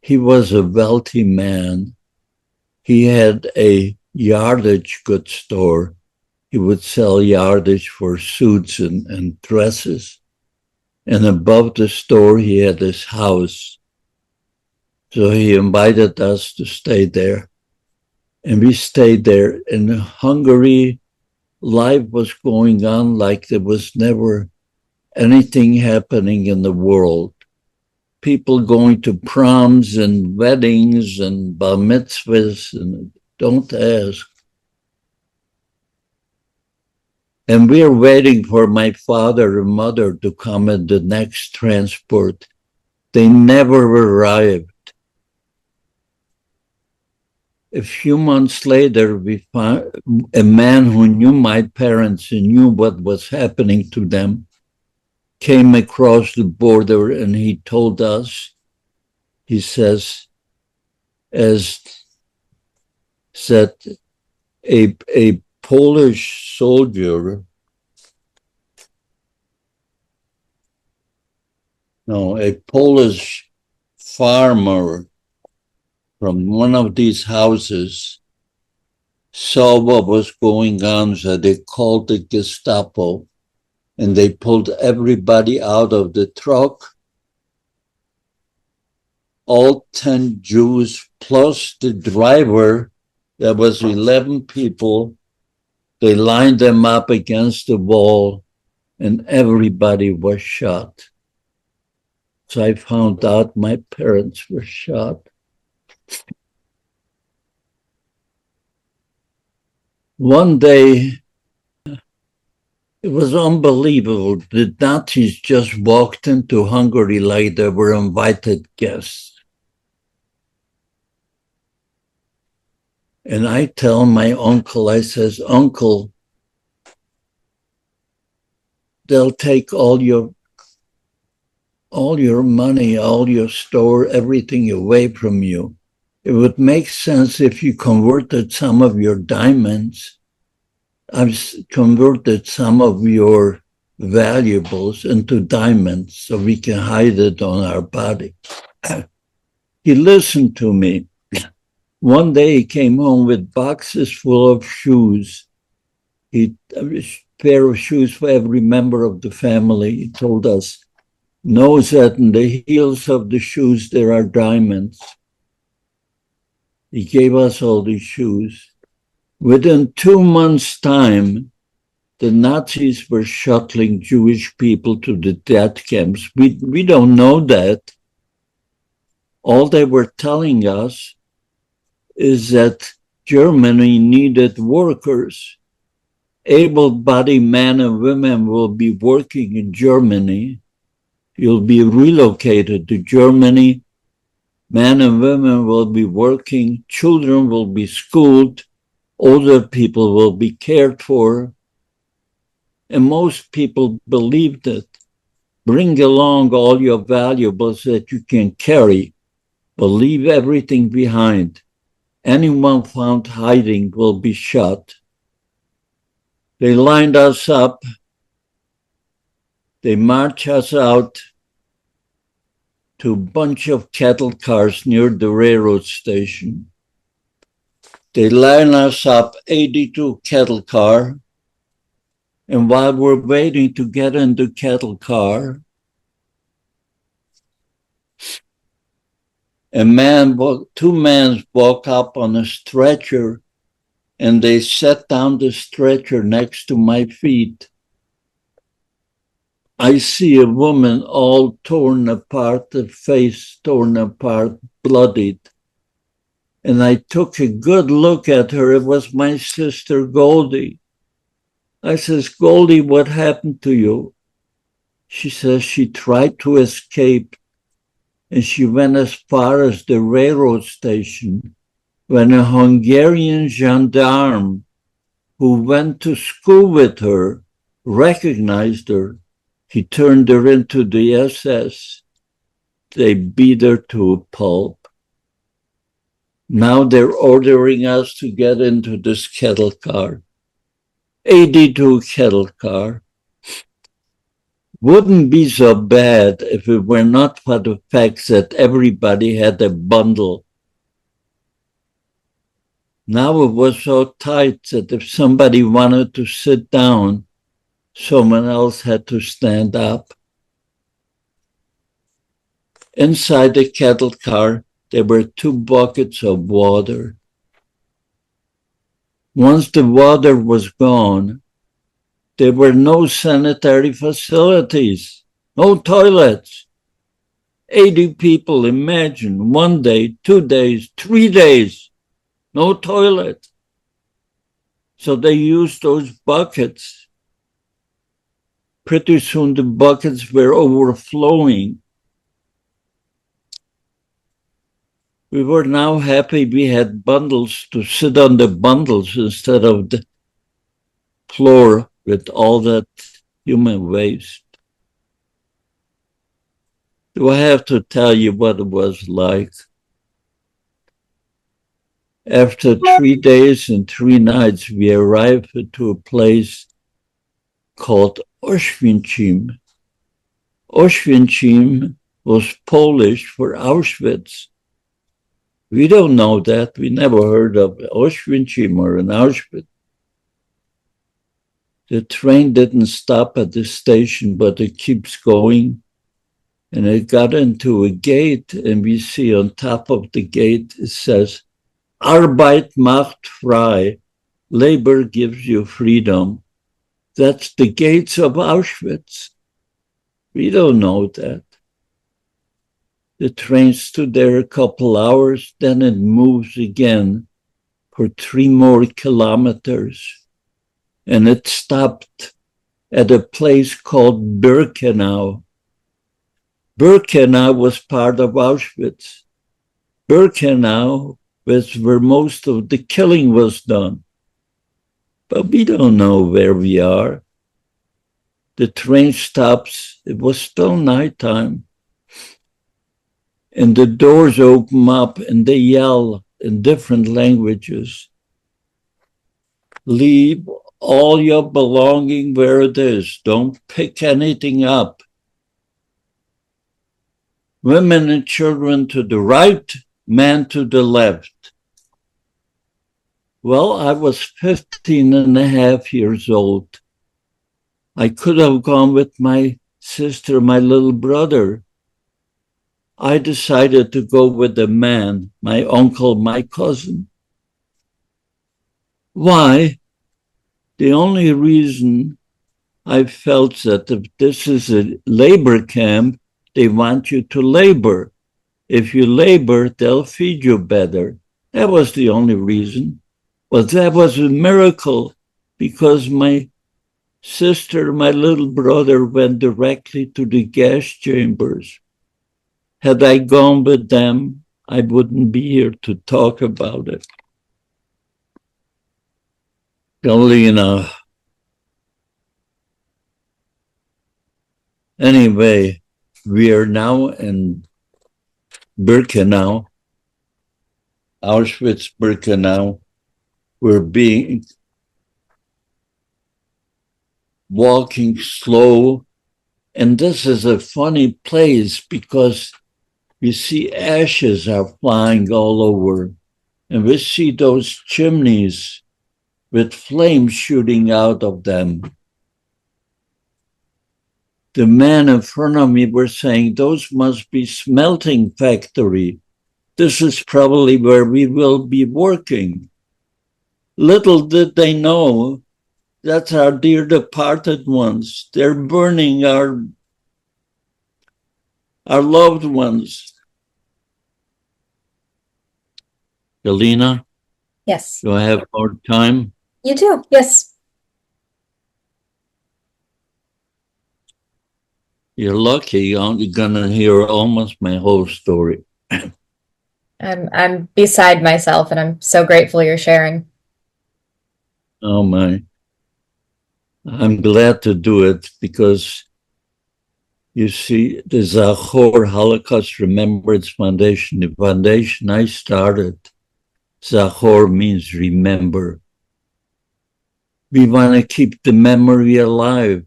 S2: He was a wealthy man. He had a yardage goods store. He would sell yardage for suits and dresses. And above the store, he had his house. So he invited us to stay there. And we stayed there. In Hungary, life was going on like there was never anything happening in the world. People going to proms and weddings and bar mitzvahs, and don't ask. And we are waiting for my father and mother to come in the next transport. They never arrived. A few months later, we found a man who knew my parents and knew what was happening to them, came across the border, and he told us, he says, as said a Polish soldier, no, a Polish farmer from one of these houses saw what was going on, so they called the Gestapo and they pulled everybody out of the truck, all 10 Jews plus the driver. There was 11 people. They lined them up against the wall and everybody was shot. So I found out my parents were shot. One day, it was unbelievable. The Nazis just walked into Hungary like they were invited guests. And I tell my uncle, I says, Uncle, they'll take all your money, all your store, everything away from you. It would make sense if you converted some of your diamonds. I've converted some of your valuables into diamonds so we can hide it on our body. He listened to me. One day he came home with boxes full of shoes. A pair of shoes for every member of the family. He told us, knows that in the heels of the shoes there are diamonds. He gave us all these shoes. Within 2 months' time, the Nazis were shuttling Jewish people to the death camps. We don't know that. All they were telling us is that Germany needed workers. Able-bodied men and women will be working in Germany. You'll be relocated to Germany. Men and women will be working. Children will be schooled. Older people will be cared for. And most people believed it. Bring along all your valuables that you can carry, but leave everything behind. Anyone found hiding will be shot. They lined us up. They marched us out to a bunch of cattle cars near the railroad station. They lined us up, 82 cattle car. And while we're waiting to get in the cattle car, two men walk up on a stretcher and they set down the stretcher next to my feet. I see a woman all torn apart, the face torn apart, bloodied. And I took a good look at her. It was my sister Goldie. I says, Goldie, what happened to you? She says she tried to escape and she went as far as the railroad station when a Hungarian gendarme who went to school with her recognized her. He turned her into the SS. They beat her to a pulp. Now they're ordering us to get into this cattle car. 82 cattle car. Wouldn't be so bad if it were not for the fact that everybody had a bundle. Now it was so tight that if somebody wanted to sit down, someone else had to stand up. Inside the cattle car, there were 2 buckets of water. Once the water was gone, there were no sanitary facilities, no toilets. 80 people, imagine, 1 day, 2 days, 3 days, no toilet. So they used those buckets. Pretty soon the buckets were overflowing. We were now happy we had bundles to sit on the bundles instead of the floor with all that human waste. Do I have to tell you what it was like? After 3 days and 3 nights, we arrived to a place called Auschwitz. Auschwitz was Polish for Auschwitz. We don't know that. We never heard of Auschwitz or an Auschwitz. The train didn't stop at the station, but it keeps going. And it got into a gate, and we see on top of the gate, it says, Arbeit macht frei. Labor gives you freedom. That's the gates of Auschwitz. We don't know that. The train stood there a couple hours, then it moves again for 3 more kilometers. And it stopped at a place called Birkenau. Birkenau was part of Auschwitz. Birkenau was where most of the killing was done. But we don't know where we are. The train stops. It was still nighttime. And the doors open up and they yell in different languages. Leave all your belonging where it is. Don't pick anything up. Women and children to the right, men to the left. Well, I was 15 and a half years old. I could have gone with my sister, my little brother. I decided to go with a man, my uncle, my cousin. Why? The only reason I felt that if this is a labor camp, they want you to labor. If you labor, they'll feed you better. That was the only reason. But that was a miracle because my sister, my little brother went directly to the gas chambers. Had I gone with them, I wouldn't be here to talk about it. Galina. Anyway, we are now in Birkenau, Auschwitz-Birkenau. We're walking slow. And this is a funny place because we see ashes are flying all over. And we see those chimneys with flames shooting out of them. The man in front of me were saying, those must be smelting factory. This is probably where we will be working. Little did they know that's our dear departed ones. They're burning our loved ones. Galina?
S1: Yes.
S2: Do I have more time?
S1: You do, yes.
S2: You're lucky. You're gonna hear almost my whole story.
S1: I'm beside myself, and I'm so grateful you're sharing.
S2: Oh my. I'm glad to do it because you see, the Zachor Holocaust Remembrance Foundation, the foundation I started, Zachor means remember. We want to keep the memory alive.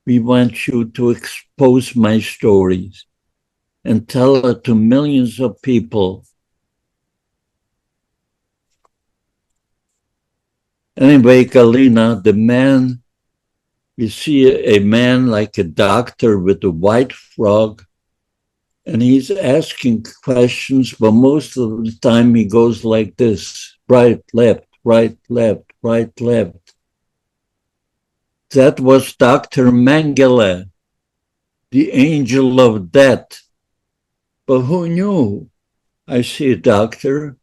S2: We want you to expose my stories and tell it to millions of people. Anyway, Galina, the man, you see a man like a doctor with a white frog, and he's asking questions, but most of the time he goes like this, right, left, right, left, right, left. That was Dr. Mengele, the angel of death. But who knew? I see a doctor,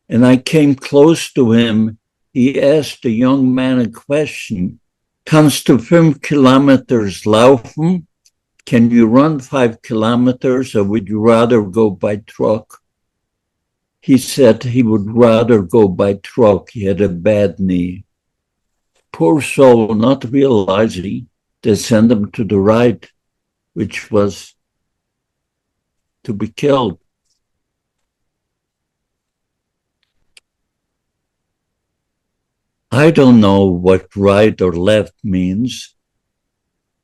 S2: and I came close to him. He asked the young man a question. Kannst du 5 Kilometers laufen? can you run 5 kilometers or would you rather go by truck? He said he would rather go by truck. He had a bad knee. Poor soul, not realizing they sent him to the right, which was to be killed. I don't know what right or left means,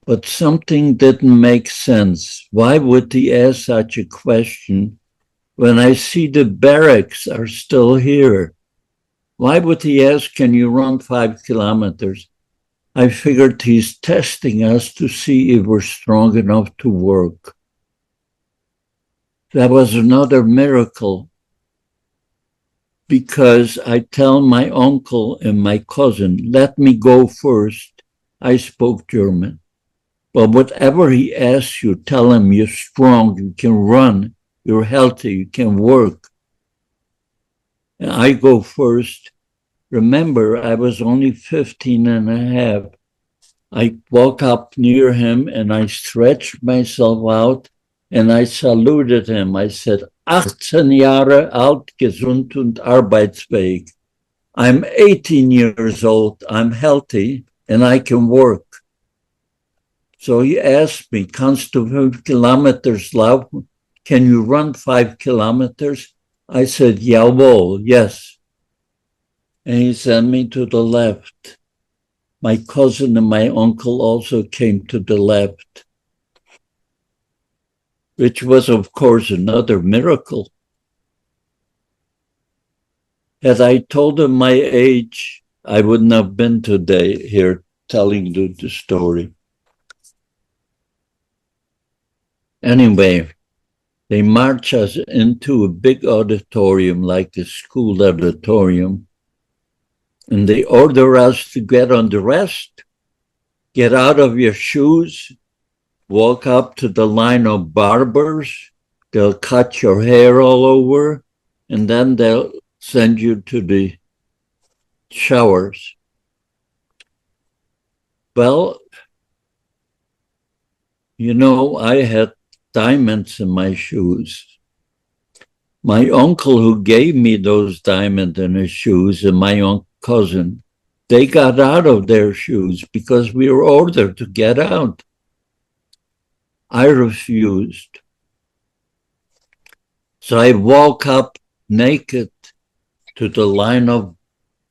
S2: but something didn't make sense. Why would he ask such a question when I see the barracks are still here? Why would he ask, can you run 5 kilometers? I figured he's testing us to see if we're strong enough to work. That was another miracle, because I tell my uncle and my cousin, let me go first. I spoke German. But whatever he asks you, tell him you're strong, you can run, you're healthy, you can work. And I go first. Remember, I was only 15 and a half. I walk up near him and I stretched myself out and I saluted him. I said, 18 Jahre alt, gesund und arbeitsfähig. I'm 18 years old, I'm healthy, and I can work. So he asked me, kannst du 5 kilometers laufen? Can you run 5 kilometers? I said, jawohl, yes. And he sent me to the left. My cousin and my uncle also came to the left, which was, of course, another miracle. Had I told him my age, I wouldn't have been today here telling you the story. Anyway, they march us into a big auditorium, like a school auditorium, and they order us to get undressed, get out of your shoes, walk up to the line of barbers. They'll cut your hair all over, and then they'll send you to the showers. Well, you know, I had diamonds in my shoes. My uncle who gave me those diamonds in his shoes and my cousin, they got out of their shoes because we were ordered to get out. I refused. So I walk up naked to the line of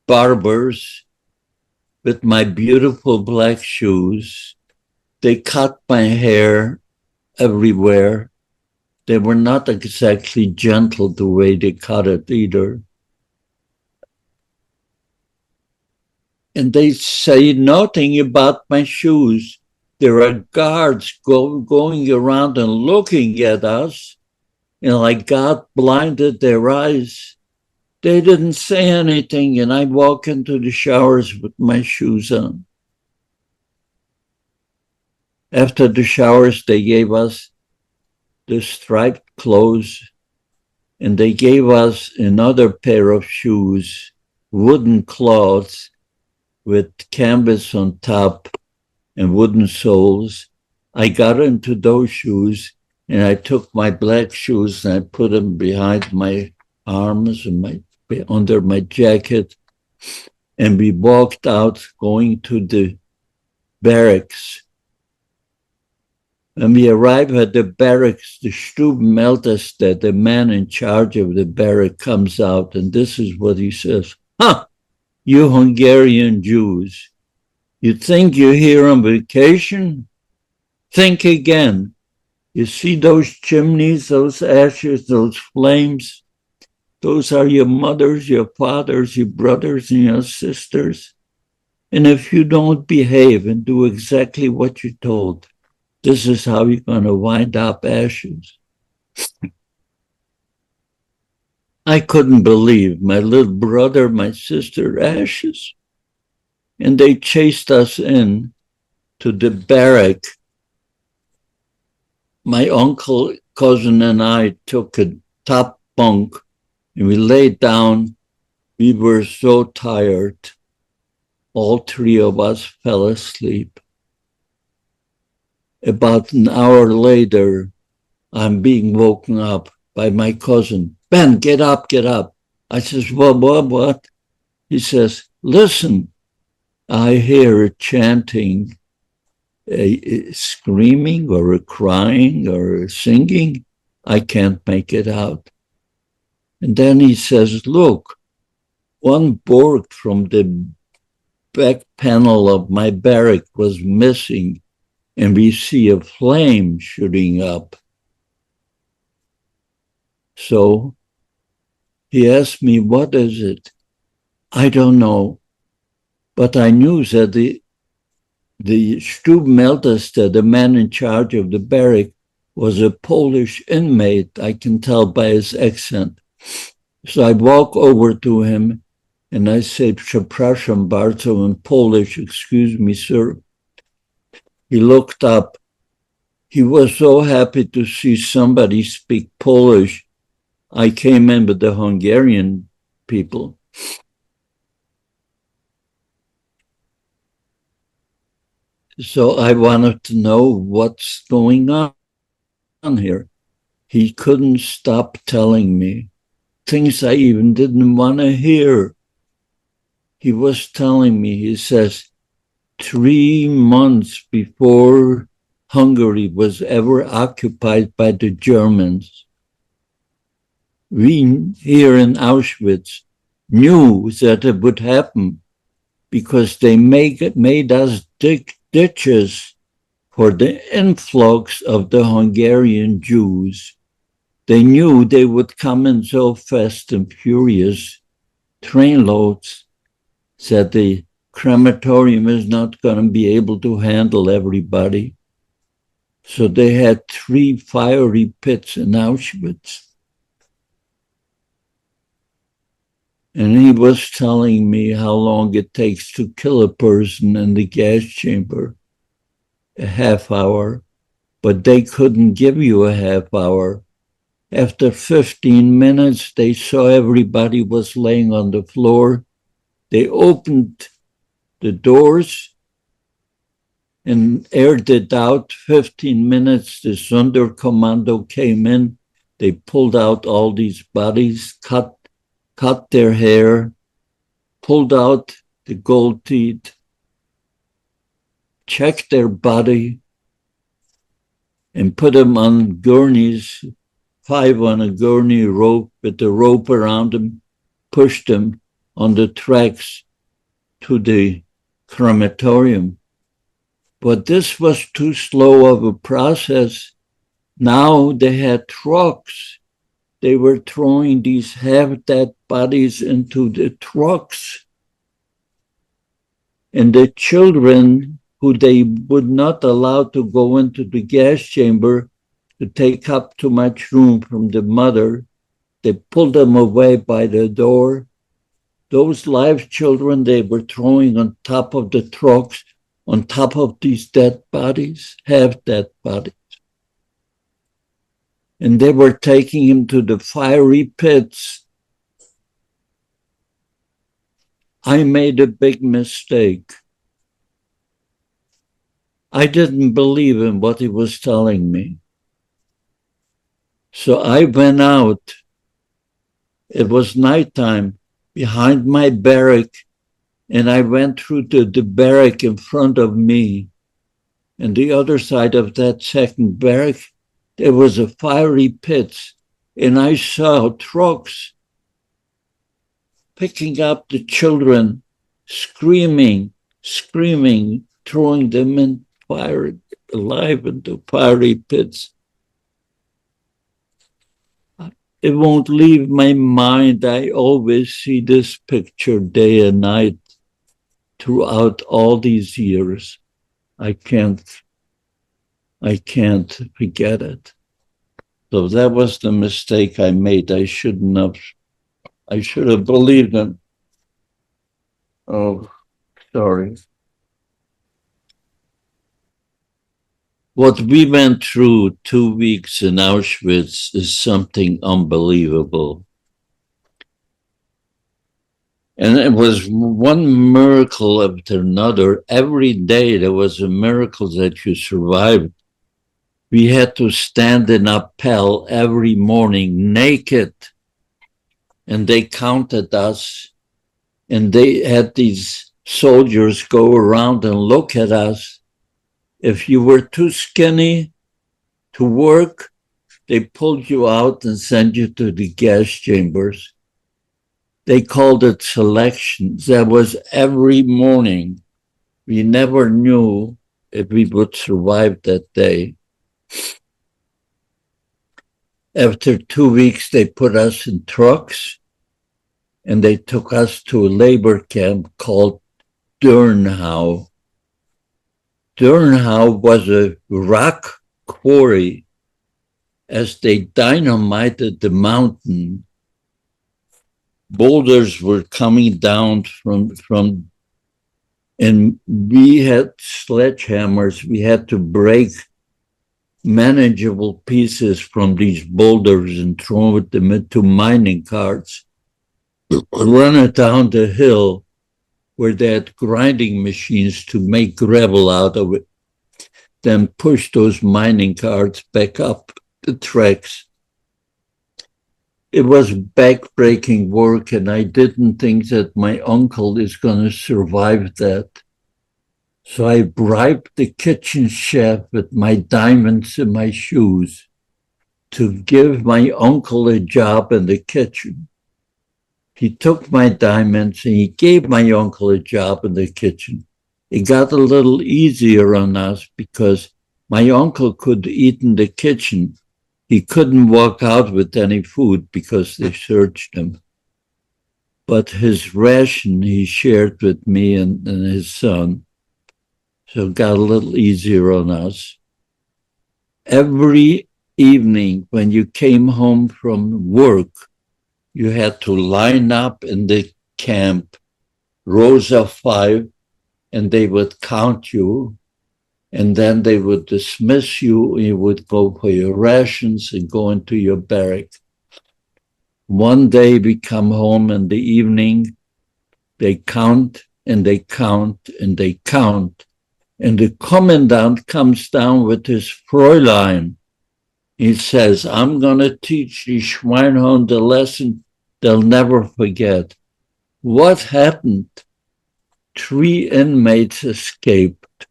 S2: barbers with my beautiful black shoes. They cut my hair everywhere. They were not exactly gentle the way they cut it either. And they say nothing about my shoes. There are guards going around and looking at us, and like God blinded their eyes. They didn't say anything, and I walk into the showers with my shoes on. After the showers, they gave us the striped clothes, and they gave us another pair of shoes, wooden cloths with canvas on top and wooden soles. I got into those shoes, and I took my black shoes and I put them behind my arms and under my jacket, and we walked out going to the barracks. When we arrive at the barracks, the Stubenälteste, the man in charge of the barrack, comes out, and this is what he says. You Hungarian Jews, you think you're here on vacation? Think again. You see those chimneys, those ashes, those flames? Those are your mothers, your fathers, your brothers, and your sisters. And if you don't behave and do exactly what you're told, this is how you're going to wind up ashes. I couldn't believe my little brother, my sister, ashes. And they chased us in to the barrack. My uncle, cousin, and I took a top bunk and we laid down. We were so tired. All three of us fell asleep. About an hour later, I'm being woken up by my cousin. Ben, get up, get up. I says, what? He says, listen. I hear a chanting, a screaming or a crying or a singing. I can't make it out. And then he says, look, one board from the back panel of my barrack was missing, and we see a flame shooting up. So he asked me, what is it? I don't know. But I knew that the Stubmeltester, the man in charge of the barrack, was a Polish inmate. I can tell by his accent. So I walk over to him and I say, przepraszam bardzo in Polish, excuse me, sir. He looked up. He was so happy to see somebody speak Polish. I came in with the Hungarian people. So I wanted to know what's going on here. He couldn't stop telling me things I even didn't want to hear. He was telling me, he says, 3 months before Hungary was ever occupied by the Germans, we here in Auschwitz knew that it would happen because they made us dig ditches for the influx of the Hungarian Jews. They knew they would come in so fast and furious, trainloads, that the crematorium is not going to be able to handle everybody. So they had 3 fiery pits in Auschwitz. And he was telling me how long it takes to kill a person in the gas chamber, a half hour, but they couldn't give you a half hour. After 15 minutes, they saw everybody was laying on the floor. They opened the doors and aired it out. 15 minutes, the Sonderkommando came in. They pulled out all these bodies, cut their hair, pulled out the gold teeth, checked their body, and put them on gurneys, 5 on a gurney rope with the rope around them, pushed them on the tracks to the crematorium. But this was too slow of a process. Now they had trucks. They were throwing these half-dead bodies into the trucks. And the children who they would not allow to go into the gas chamber to take up too much room from the mother, they pulled them away by the door. Those live children they were throwing on top of the trucks, on top of these dead bodies, half-dead bodies. And they were taking him to the fiery pits. I made a big mistake. I didn't believe in what he was telling me. So I went out. It was nighttime behind my barrack, and I went through to the barrack in front of me. And the other side of that second barrack, there was a fiery pit, and I saw trucks picking up the children, screaming, throwing them in fire, alive into fiery pits. It won't leave my mind. I always see this picture day and night throughout all these years. I can't forget it. So that was the mistake I made. I should have believed him. Oh, sorry. What we went through 2 weeks in Auschwitz is something unbelievable. And it was one miracle after another. Every day there was a miracle that you survived. We had to stand in Appell every morning naked, and they counted us, and they had these soldiers go around and look at us. If you were too skinny to work, they pulled you out and sent you to the gas chambers. They called it selections. That was every morning. We never knew if we would survive that day. After 2 weeks, they put us in trucks and they took us to a labor camp called Durnhau. Durnhau was a rock quarry. As they dynamited the mountain, boulders were coming down from, and we had sledgehammers. We had to break manageable pieces from these boulders and throw them into mining carts, run it down the hill where they had grinding machines to make gravel out of it, then push those mining carts back up the tracks. It was back-breaking work, and I didn't think that my uncle is going to survive that. So I bribed the kitchen chef with my diamonds in my shoes to give my uncle a job in the kitchen. He took my diamonds and he gave my uncle a job in the kitchen. It got a little easier on us because my uncle could eat in the kitchen. He couldn't walk out with any food because they searched him. But his ration he shared with me and his son. So it got a little easier on us. Every evening when you came home from work, you had to line up in the camp, rows of 5, and they would count you, and then they would dismiss you. You would go for your rations and go into your barrack. One day we come home in the evening, they count and they count and they count. And the commandant comes down with his Fräulein. He says, I'm going to teach the Schweinhund a lesson they'll never forget. What happened? 3 inmates escaped.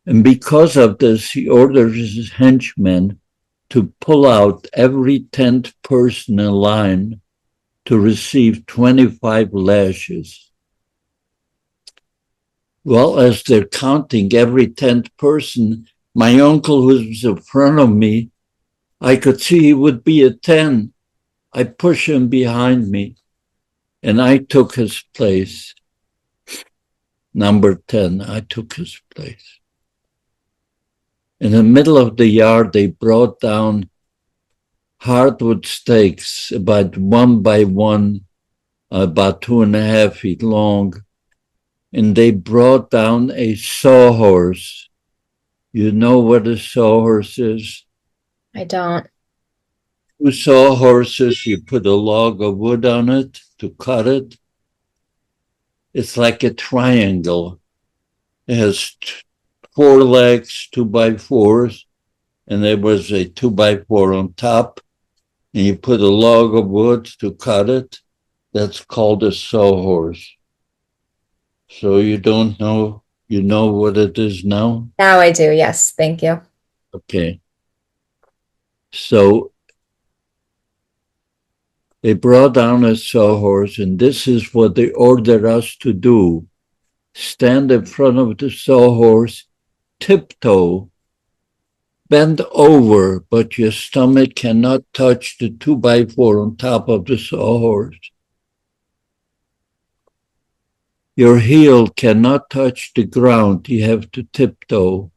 S2: And because of this, he ordered his henchmen to pull out every 10th person in line to receive 25 lashes. Well, as they're counting every 10th person, my uncle, who was in front of me, I could see he would be a 10. I push him behind me, and I took his place. Number 10, I took his place. In the middle of the yard, they brought down hardwood stakes about 1 by 1, about 2.5 feet long. And they brought down a sawhorse. You know what a sawhorse is?
S1: I don't.
S2: 2 sawhorses, you put a log of wood on it to cut it. It's like a triangle. It has 4 legs, 2 by 4s, and there was a 2 by 4 on top, and you put a log of wood to cut it. That's called a sawhorse. So you don't know, you know what it is now?
S1: Now I do, yes, thank you.
S2: Okay. So they brought down a sawhorse, and this is what they ordered us to do. Stand in front of the sawhorse, tiptoe, bend over, but your stomach cannot touch the 2 by 4 on top of the sawhorse. Your heel cannot touch the ground. You have to tiptoe.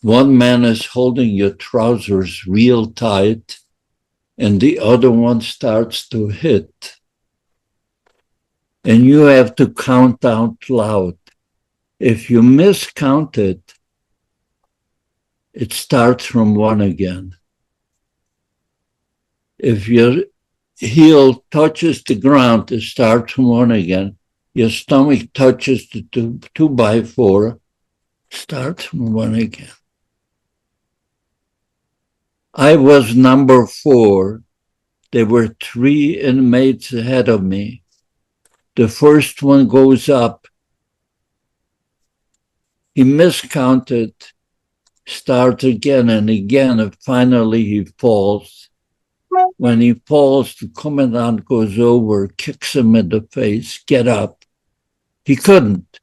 S2: One man is holding your trousers real tight, and the other one starts to hit. And you have to count out loud. If you miscount it, it starts from 1 again. If your heel touches the ground, it starts from 1 again. Your stomach touches the 2 by 4, starts from 1 again. I was number 4. There were 3 inmates ahead of me. The first one goes up. He miscounted, starts again and again, and finally he falls. When he falls, the commandant goes over, kicks him in the face, get up. He couldn't.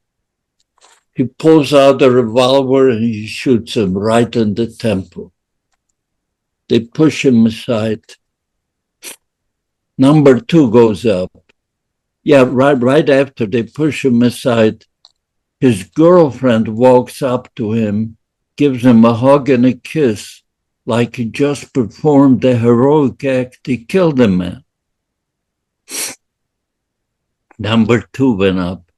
S2: He pulls out a revolver and he shoots him right in the temple. They push him aside. Number 2 goes up. Yeah, right after they push him aside, his girlfriend walks up to him, gives him a hug and a kiss, like he just performed the heroic act. He killed a man. Number 2 went up.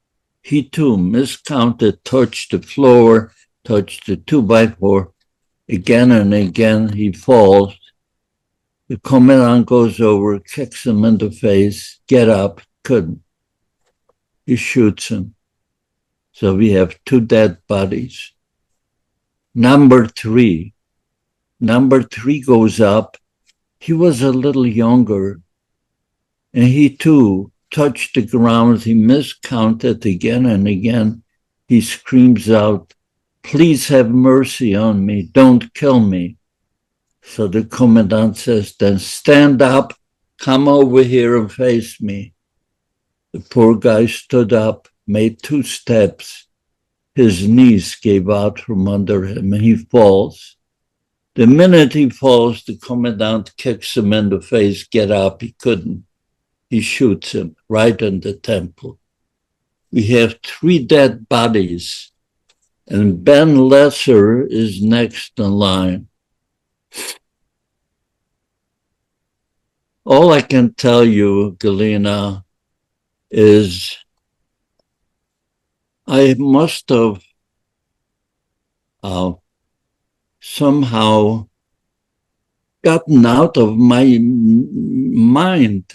S2: He too miscounted, touched the floor, touched the 2x4. Again and again, he falls. The commandant goes over, kicks him in the face, get up, couldn't. He shoots him. So we have 2 dead bodies. Number 3 goes up. He was a little younger, and he too touched the ground. He miscounted again and again. He screams out, "Please have mercy on me. Don't kill me." So the commandant says, "Then stand up, come over here and face me." The poor guy stood up, made 2 steps. His knees gave out from under him and he falls. The minute he falls, the commandant kicks him in the face, "Get up." He couldn't. He shoots him right in the temple. We have 3 dead bodies, and Ben Lesser is next in line. All I can tell you, Galina, is I must have somehow gotten out of my mind.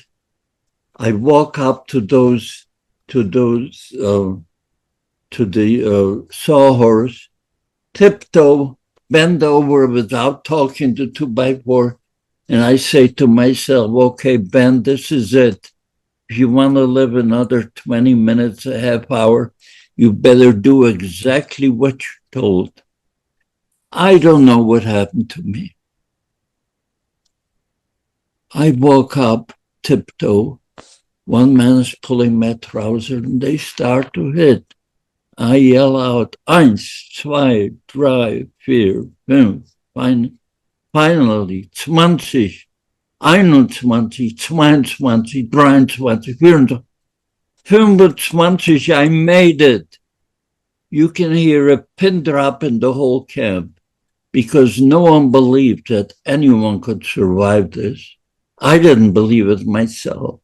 S2: I walk up to the sawhorse, tiptoe, bend over without talking to 2x4, and I say to myself, "Okay, Ben, this is it. If you want to live another 20 minutes, a half hour, you better do exactly what you're told." I don't know what happened to me. I walk up, tiptoe. One man is pulling my trouser and they start to hit. I yell out, "Eins, zwei, drei, vier, fünf." Finally, 20, 21, 22, 23, 24, 25. I made it. You can hear a pin drop in the whole camp because no one believed that anyone could survive this. I didn't believe it myself.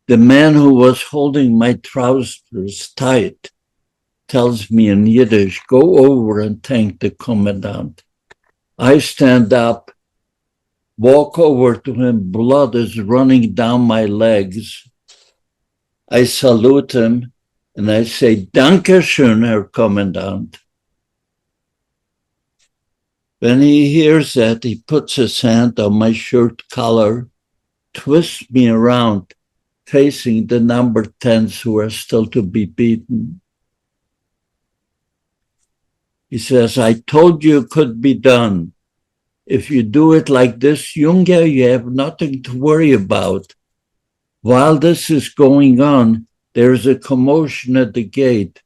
S2: The man who was holding my trousers tight tells me in Yiddish, "Go over and thank the commandant." I stand up, walk over to him. Blood is running down my legs. I salute him and I say, "Danke schön, Herr Kommandant." When he hears that, he puts his hand on my shirt collar, twists me around, facing the number 10s who are still to be beaten. He says, "I told you it could be done. If you do it like this, Junge, you have nothing to worry about. While this is going on, there's a commotion at the gate.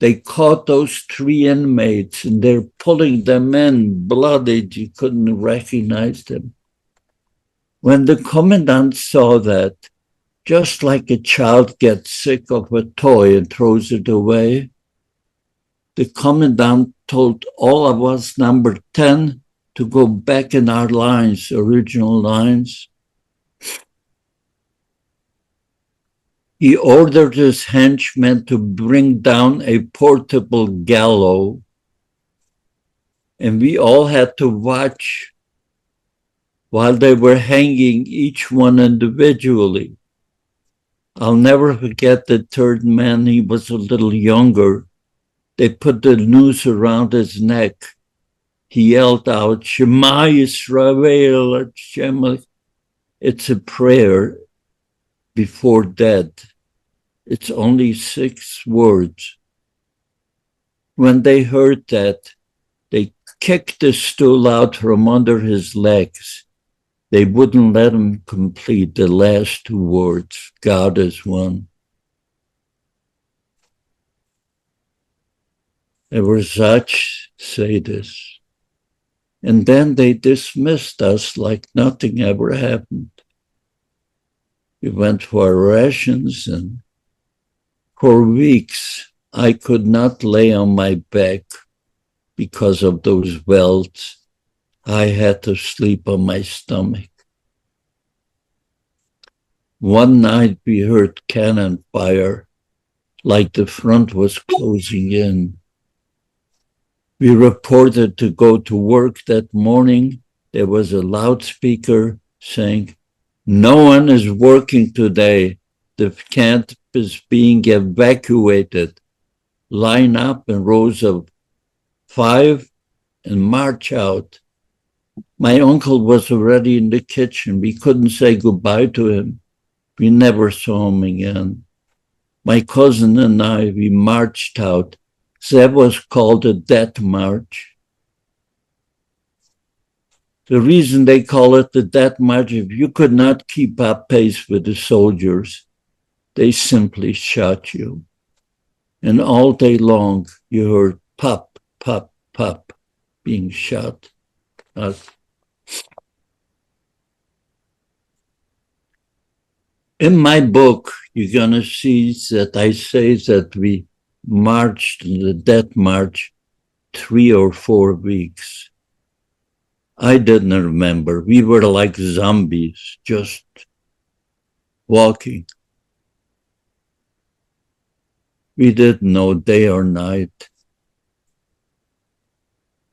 S2: They caught those 3 inmates and they're pulling them in, bloodied. You couldn't recognize them." When the commandant saw that, just like a child gets sick of a toy and throws it away, the commandant told all of us, number 10, to go back in our lines, original lines. He ordered his henchmen to bring down a portable gallows, and we all had to watch while they were hanging each one individually. I'll never forget the 3rd man. He was a little younger. They put the noose around his neck. He yelled out, Shema Yisrael, Hashem. It's a prayer before death. It's only 6 words. When they heard that, they kicked the stool out from under his legs. They wouldn't let him complete the last 2 words, God is one. There were such sadists. And then they dismissed us like nothing ever happened. We went for our rations, and for weeks I could not lay on my back because of those welts. I had to sleep on my stomach. One night we heard cannon fire, like the front was closing in. We reported to go to work that morning. There was a loudspeaker saying, no one is working today. The camp is being evacuated. Line up in rows of 5 and march out. My uncle was already in the kitchen. We couldn't say goodbye to him. We never saw him again. My cousin and I, we marched out. That was called a death march. The reason they call it the death march, if you could not keep up pace with the soldiers, they simply shot you. And all day long, you heard pop, pop, pop, being shot. In my book, you're going to see that I say that we marched in the death march 3 or 4 weeks. I didn't remember. We were like zombies, just walking. We didn't know day or night.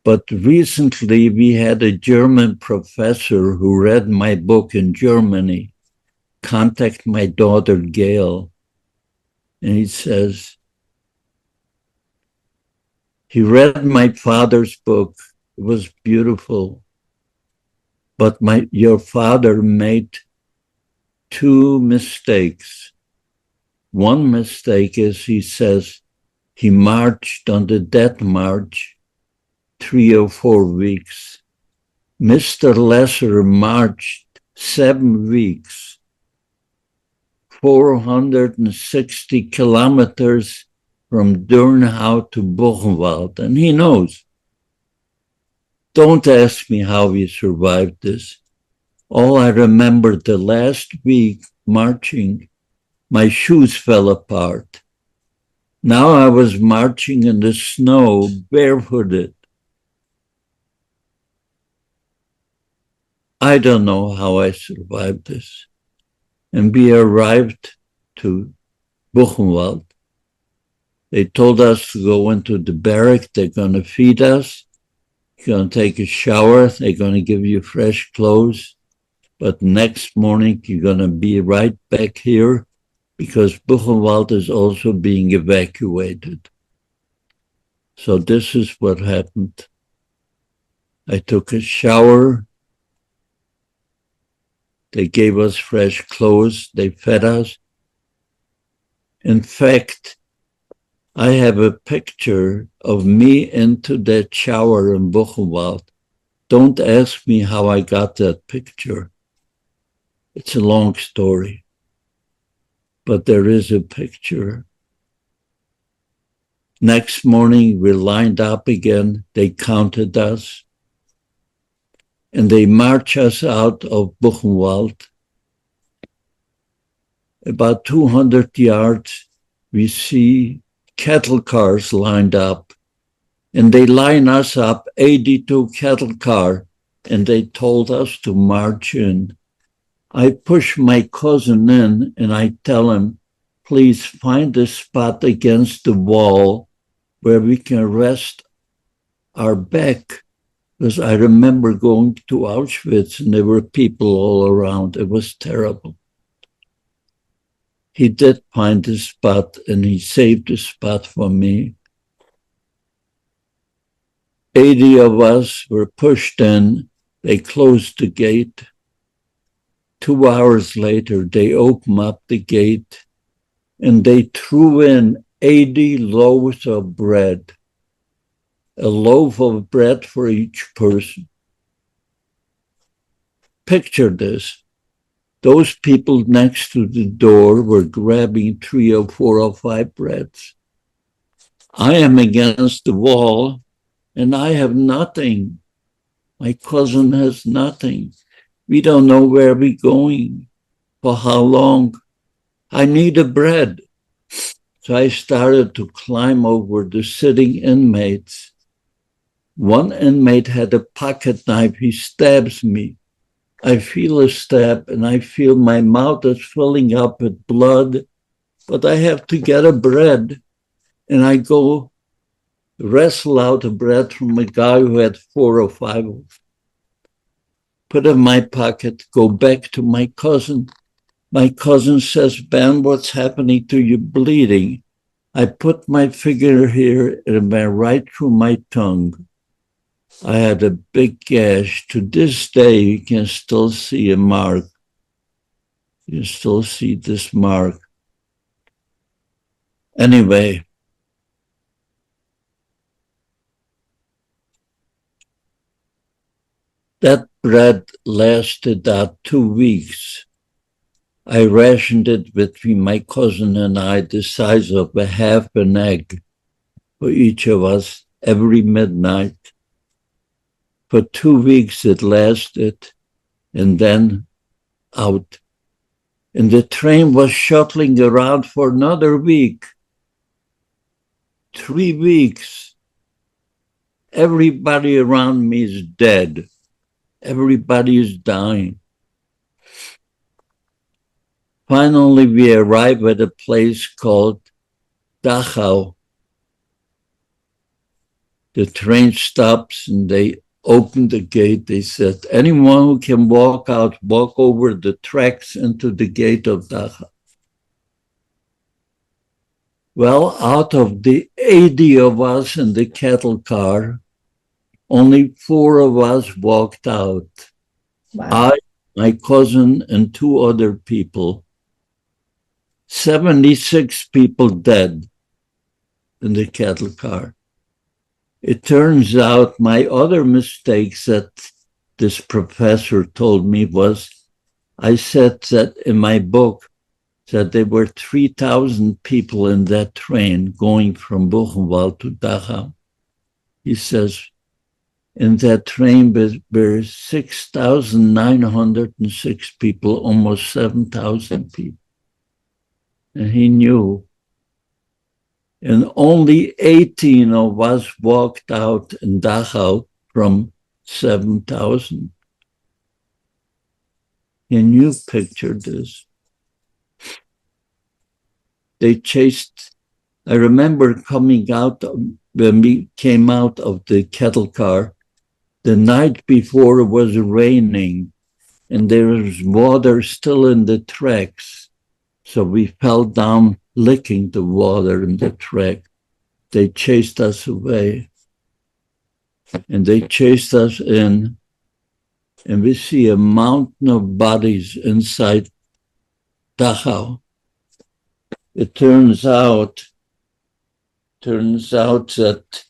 S2: But recently we had a German professor who read my book in Germany contact my daughter Gail, and he says, he read my father's book. It was beautiful, but your father made 2 mistakes. One mistake is, he says, he marched on the death march 3 or 4 weeks. Mr. Lesser marched 7 weeks, 460 kilometers from Durnhau to Buchenwald, and he knows. Don't ask me how he survived this. All I remember, the last week marching, my shoes fell apart. Now I was marching in the snow, barefooted. I don't know how I survived this. And we arrived to Buchenwald. They told us to go into the barrack. They're going to feed us. You're going to take a shower. They're going to give you fresh clothes. But next morning, you're going to be right back here because Buchenwald is also being evacuated. So this is what happened. I took a shower. They gave us fresh clothes. They fed us. In fact, I have a picture of me into that shower in Buchenwald. Don't ask me how I got that picture. It's a long story. But there is a picture. Next morning, we lined up again. They counted us. And they march us out of Buchenwald. About 200 yards, we see cattle cars lined up. And they line us up, 82 cattle car, and they told us to march in. I push my cousin in, and I tell him, please find a spot against the wall where we can rest our back. Because I remember going to Auschwitz and there were people all around. It was terrible. He did find a spot and he saved a spot for me. 80 of us were pushed in. They closed the gate. 2 hours later, they opened up the gate and they threw in 80 loaves of bread, a loaf of bread for each person. Picture this. Those people next to the door were grabbing 3 or 4 or 5 breads. I am against the wall and I have nothing. My cousin has nothing. We don't know where we're going, for how long. I need a bread. So I started to climb over the sitting inmates. One inmate had a pocket knife. He stabs me. I feel a stab and I feel my mouth is filling up with blood, but I have to get a bread. And I go wrestle out a bread from a guy who had 4 or 5 of them. Put it in my pocket, go back to my cousin. My cousin says, Ben, what's happening to you? Bleeding. I put my finger here and went right through my tongue. I had a big gash. To this day, you can still see a mark. You still see this mark. Anyway, that bread lasted out 2 weeks. I rationed it between my cousin and I the size of a half an egg for each of us every midnight. For 2 weeks it lasted, and then out. And the train was shuttling around for another week. 3 weeks. Everybody around me is dead. Everybody is dying. Finally, we arrive at a place called Dachau. The train stops and they open the gate. They said, anyone who can walk out, walk over the tracks into the gate of Dachau. Well, out of the 80 of us in the cattle car, only 4 of us walked out.
S1: Wow.
S2: I, my cousin, and 2 other people. 76 people dead in the cattle car. It turns out my other mistakes that this professor told me was, I said that in my book that there were 3,000 people in that train going from Buchenwald to Dachau. He says, in that train were 6,906 people, almost 7,000 people. And he knew. And only 18 of us walked out in Dachau from 7,000. Can you picture this? They chased, I remember coming out, when we came out of the cattle car, the night before it was raining and there was water still in the tracks. So we fell down licking the water in the track. They chased us away. And they chased us in. And we see a mountain of bodies inside Dachau. It turns out that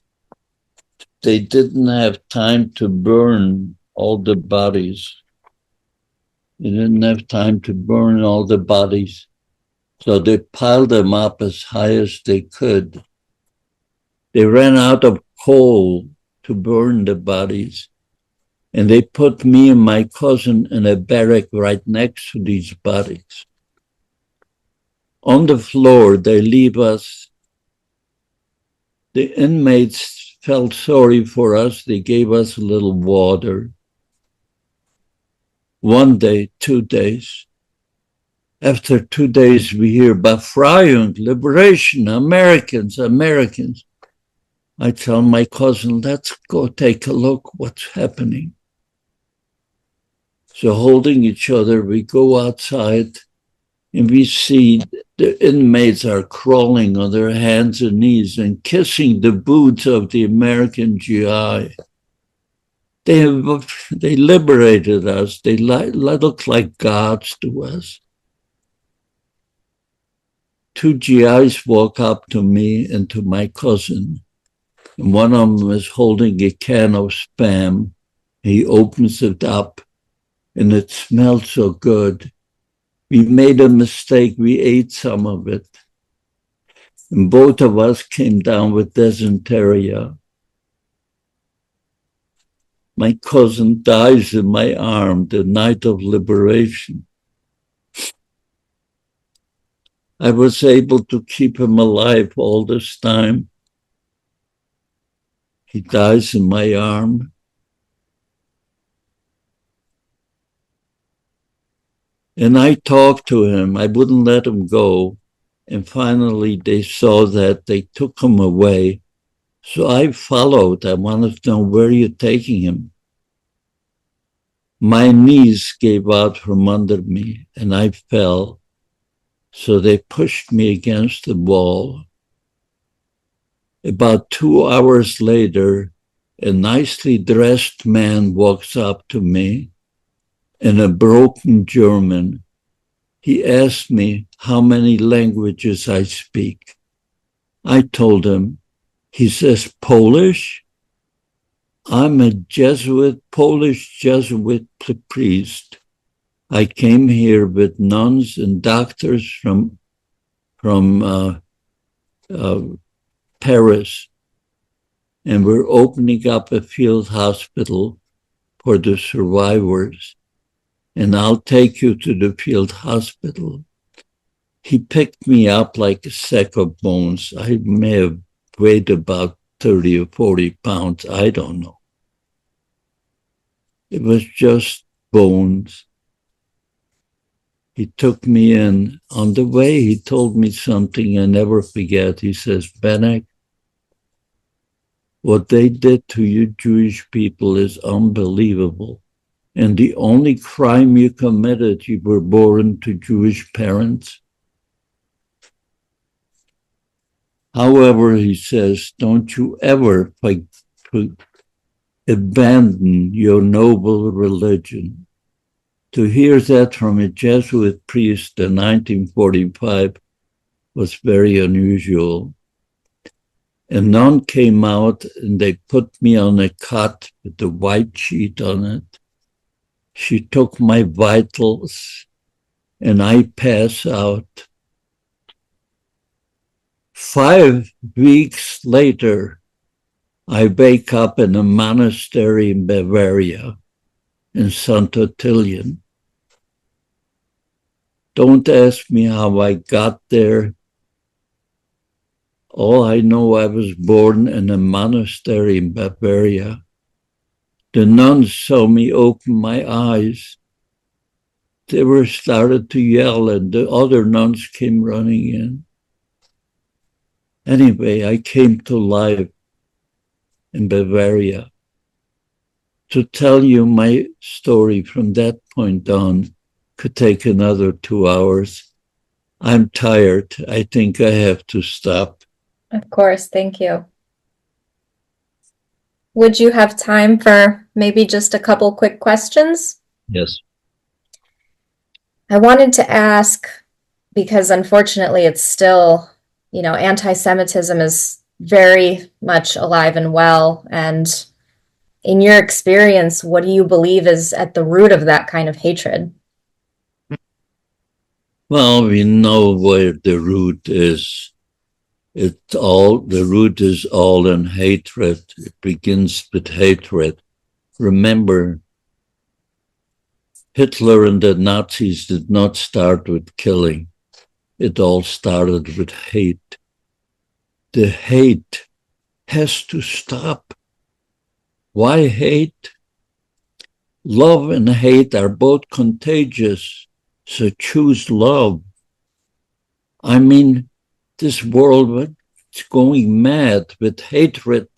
S2: they didn't have time to burn all the bodies. They didn't have time to burn all the bodies. So they piled them up as high as they could. They ran out of coal to burn the bodies. And they put me and my cousin in a barrack right next to these bodies. On the floor, they leave us. The inmates felt sorry for us. They gave us a little water. 1 day, 2 days. After 2 days, we hear Befreiung, liberation, Americans. I tell my cousin, let's go take a look what's happening. So holding each other, we go outside and we see the inmates are crawling on their hands and knees and kissing the boots of the American GI. They liberated us. They look like gods to us. 2 GIs walk up to me and to my cousin, and one of them is holding a can of Spam. He opens it up, and it smelled so good. We made a mistake. We ate some of it. And both of us came down with dysentery. My cousin dies in my arm the night of liberation. I was able to keep him alive all this time. He dies in my arm. And I talked to him. I wouldn't let him go. And finally, they saw that. They took him away. So I followed. I wanted to know, where are you taking him? My knees gave out from under me, and I fell. So they pushed me against the wall. About 2 hours later, a nicely dressed man walks up to me in a broken German. He asked me how many languages I speak. I told him. He says, Polish? I'm a Polish Jesuit priest. I came here with nuns and doctors from Paris, and we're opening up a field hospital for the survivors. And I'll take you to the field hospital. He picked me up like a sack of bones. I may have weighed about 30 or 40 pounds. I don't know. It was just bones. He took me in. On the way, he told me something I never forget. He says, Benek, what they did to you Jewish people is unbelievable. And the only crime you committed, you were born to Jewish parents. However, he says, don't you ever abandon your noble religion. To hear that from a Jesuit priest in 1945 was very unusual. A nun came out and they put me on a cot with a white sheet on it. She took my vitals and I pass out. 5 weeks later, I wake up in a monastery in Bavaria, in St. Ottilian. Don't ask me how I got there. All I know, I was born in a monastery in Bavaria. The nuns saw me open my eyes. They were started to yell, and the other nuns came running in. Anyway, I came to life in Bavaria. To tell you my story from that point on could take another 2 hours. I'm tired. I think I have to stop.
S1: Of course, thank you. Would you have time for maybe just a couple quick questions?
S2: Yes.
S1: I wanted to ask, because unfortunately it's still, anti-Semitism is very much alive and well. And in your experience, what do you believe is at the root of that kind of hatred?
S2: Well, we know where the root is. The root is all in hatred. It begins with hatred. Remember, Hitler and the Nazis did not start with killing. It all started with hate. The hate has to stop. Why hate? Love and hate are both contagious, so choose love. I mean, this world is going mad with hatred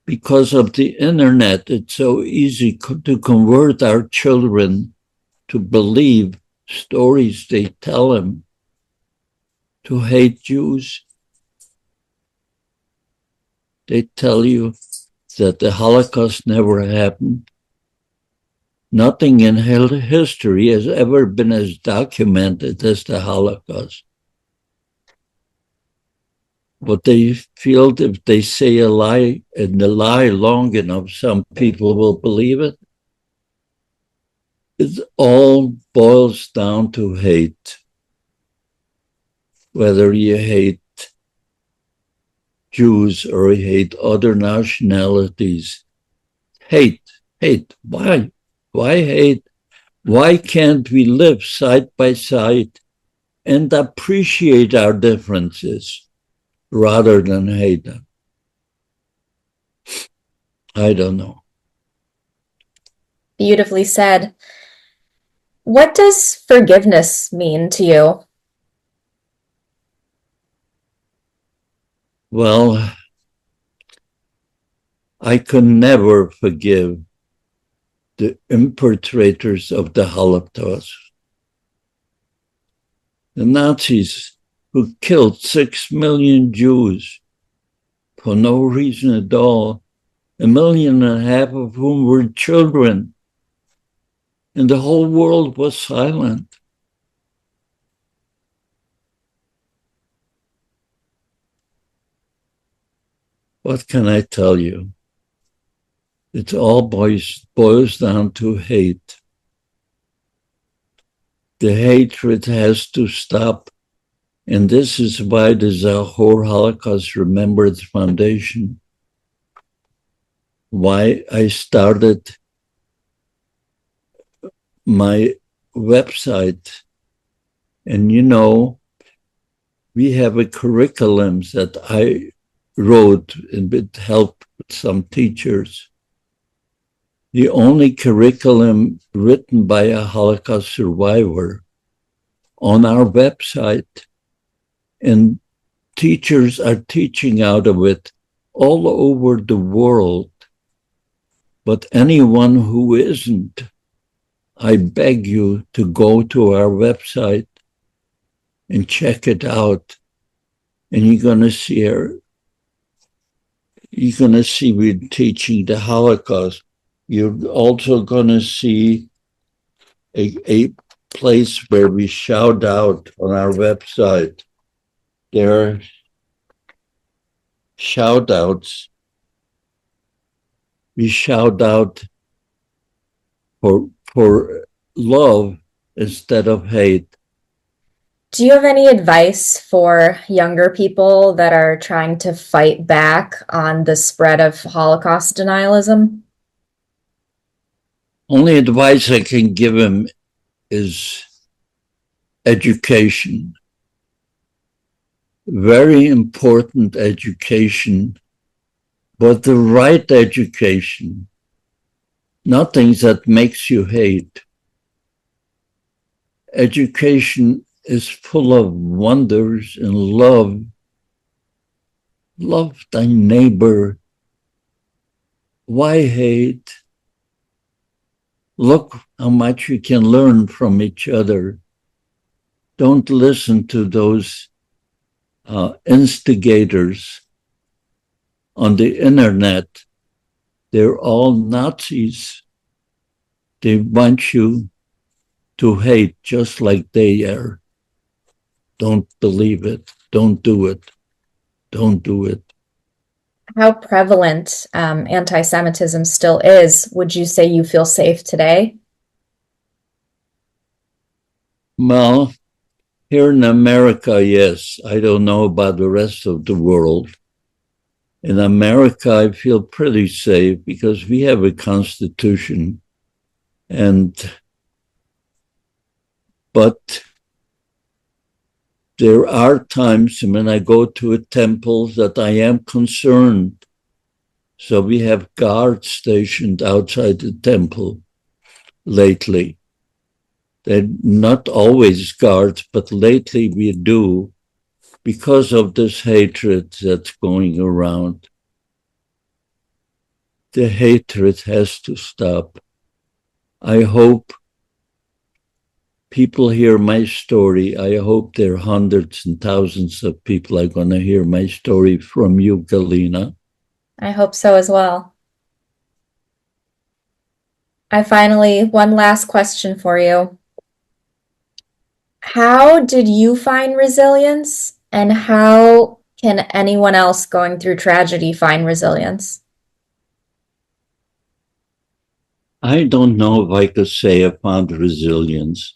S2: because of the internet. It's so easy to convert our children to believe stories they tell him to hate Jews. They tell you that the Holocaust never happened. Nothing in history has ever been as documented as the Holocaust. But they feel that if they say a lie and the lie long enough, some people will believe it. It all boils down to hate. Whether you hate Jews or you hate other nationalities, hate. Why? Why hate? Why can't we live side by side and appreciate our differences rather than hate them? I don't know.
S1: Beautifully said. What does forgiveness mean to you?
S2: Well, I can never forgive the perpetrators of the Holocaust. The Nazis who killed 6 million Jews for no reason at all, 1.5 million of whom were children, and the whole world was silent. What can I tell you? It all boils down to hate. The hatred has to stop. And this is why the Zachor Holocaust Remembrance Foundation, why I started my website. And you know, we have a curriculum that I wrote and with help with some teachers. The only curriculum written by a Holocaust survivor on our website. And teachers are teaching out of it all over the world. But anyone who isn't, I beg you to go to our website and check it out. And you're going to see we're teaching the Holocaust. You're also going to see a place where we shout out on our website. There are shout outs. We shout out for love instead of hate.
S1: Do you have any advice for younger people that are trying to fight back on the spread of Holocaust denialism?
S2: Only advice I can give them is education. Very important education, but the right education, nothing that makes you hate. Education is full of wonders and love. Love thy neighbor. Why hate? Look how much you can learn from each other. Don't listen to those instigators on the internet. They're all Nazis. They want you to hate just like they are. Don't believe it. Don't do it. Don't do it.
S1: How prevalent anti-Semitism still is? Would you say you feel safe today?
S2: Well, here in America, yes. I don't know about the rest of the world. In America, I feel pretty safe because we have a constitution. But there are times when I go to a temple that I am concerned. So we have guards stationed outside the temple lately. They're not always guards, but lately we do because of this hatred that's going around. The hatred has to stop. I hope people hear my story, I hope there are hundreds and thousands of people are going to hear my story from you, Galina.
S1: I hope so as well. One last question for you. How did you find resilience, and how can anyone else going through tragedy find resilience?
S2: I don't know if I could say I found resilience.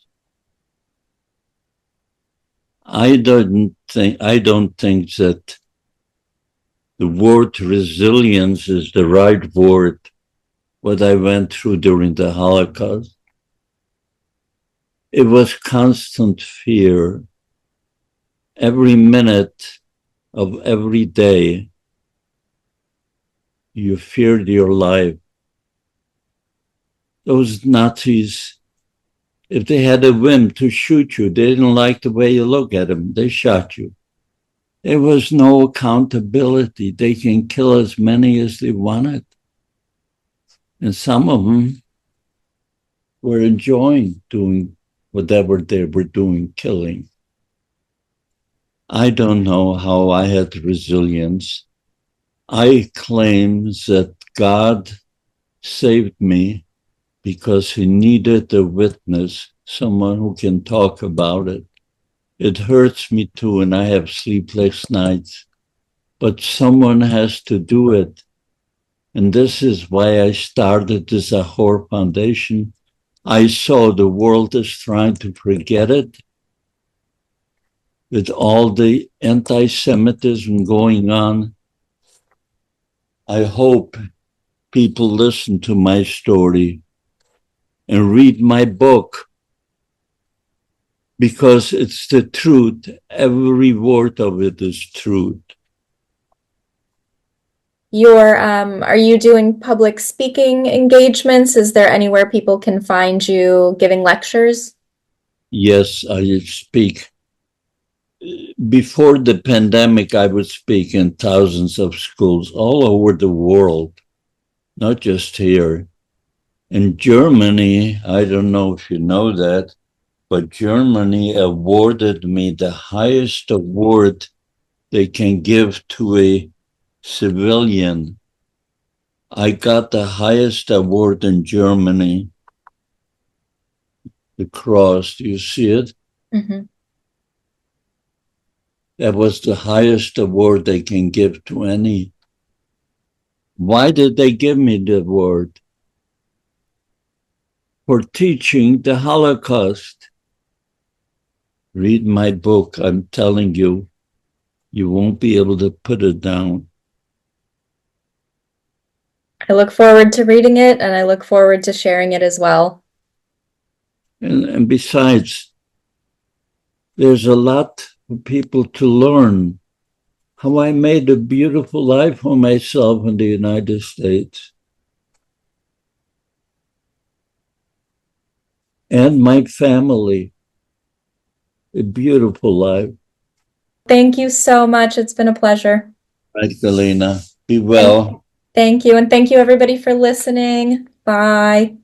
S2: I don't think that the word resilience is the right word, what I went through during the Holocaust. It was constant fear. Every minute of every day, you feared your life. Those Nazis, if they had a whim to shoot you, they didn't like the way you look at them, they shot you. There was no accountability. They can kill as many as they wanted. And some of them were enjoying doing whatever they were doing, killing. I don't know how I had resilience. I claim that God saved me because he needed a witness, someone who can talk about it. It hurts me too, and I have sleepless nights, but someone has to do it. And this is why I started the Zahor Foundation. I saw the world is trying to forget it. With all the anti-Semitism going on, I hope people listen to my story and read my book, because it's the truth. Every word of it is truth.
S1: Are you doing public speaking engagements? Is there anywhere people can find you giving lectures?
S2: Yes, I speak. Before the pandemic, I would speak in thousands of schools all over the world, not just here. In Germany, I don't know if you know that, but Germany awarded me the highest award they can give to a civilian. I got the highest award in Germany, the cross. Do you see it?
S1: Mm-hmm.
S2: That was the highest award they can give to any. Why did they give me the award? For teaching the Holocaust. Read my book. I'm telling you, you won't be able to put it down.
S1: I look forward to reading it, and I look forward to sharing it as well.
S2: And besides, there's a lot for people to learn. How I made a beautiful life for myself in the United States. And my family. A beautiful life.
S1: Thank you so much. It's been a pleasure.
S2: Right, Galina. Be well.
S1: Thank you. And thank you, everybody, for listening. Bye.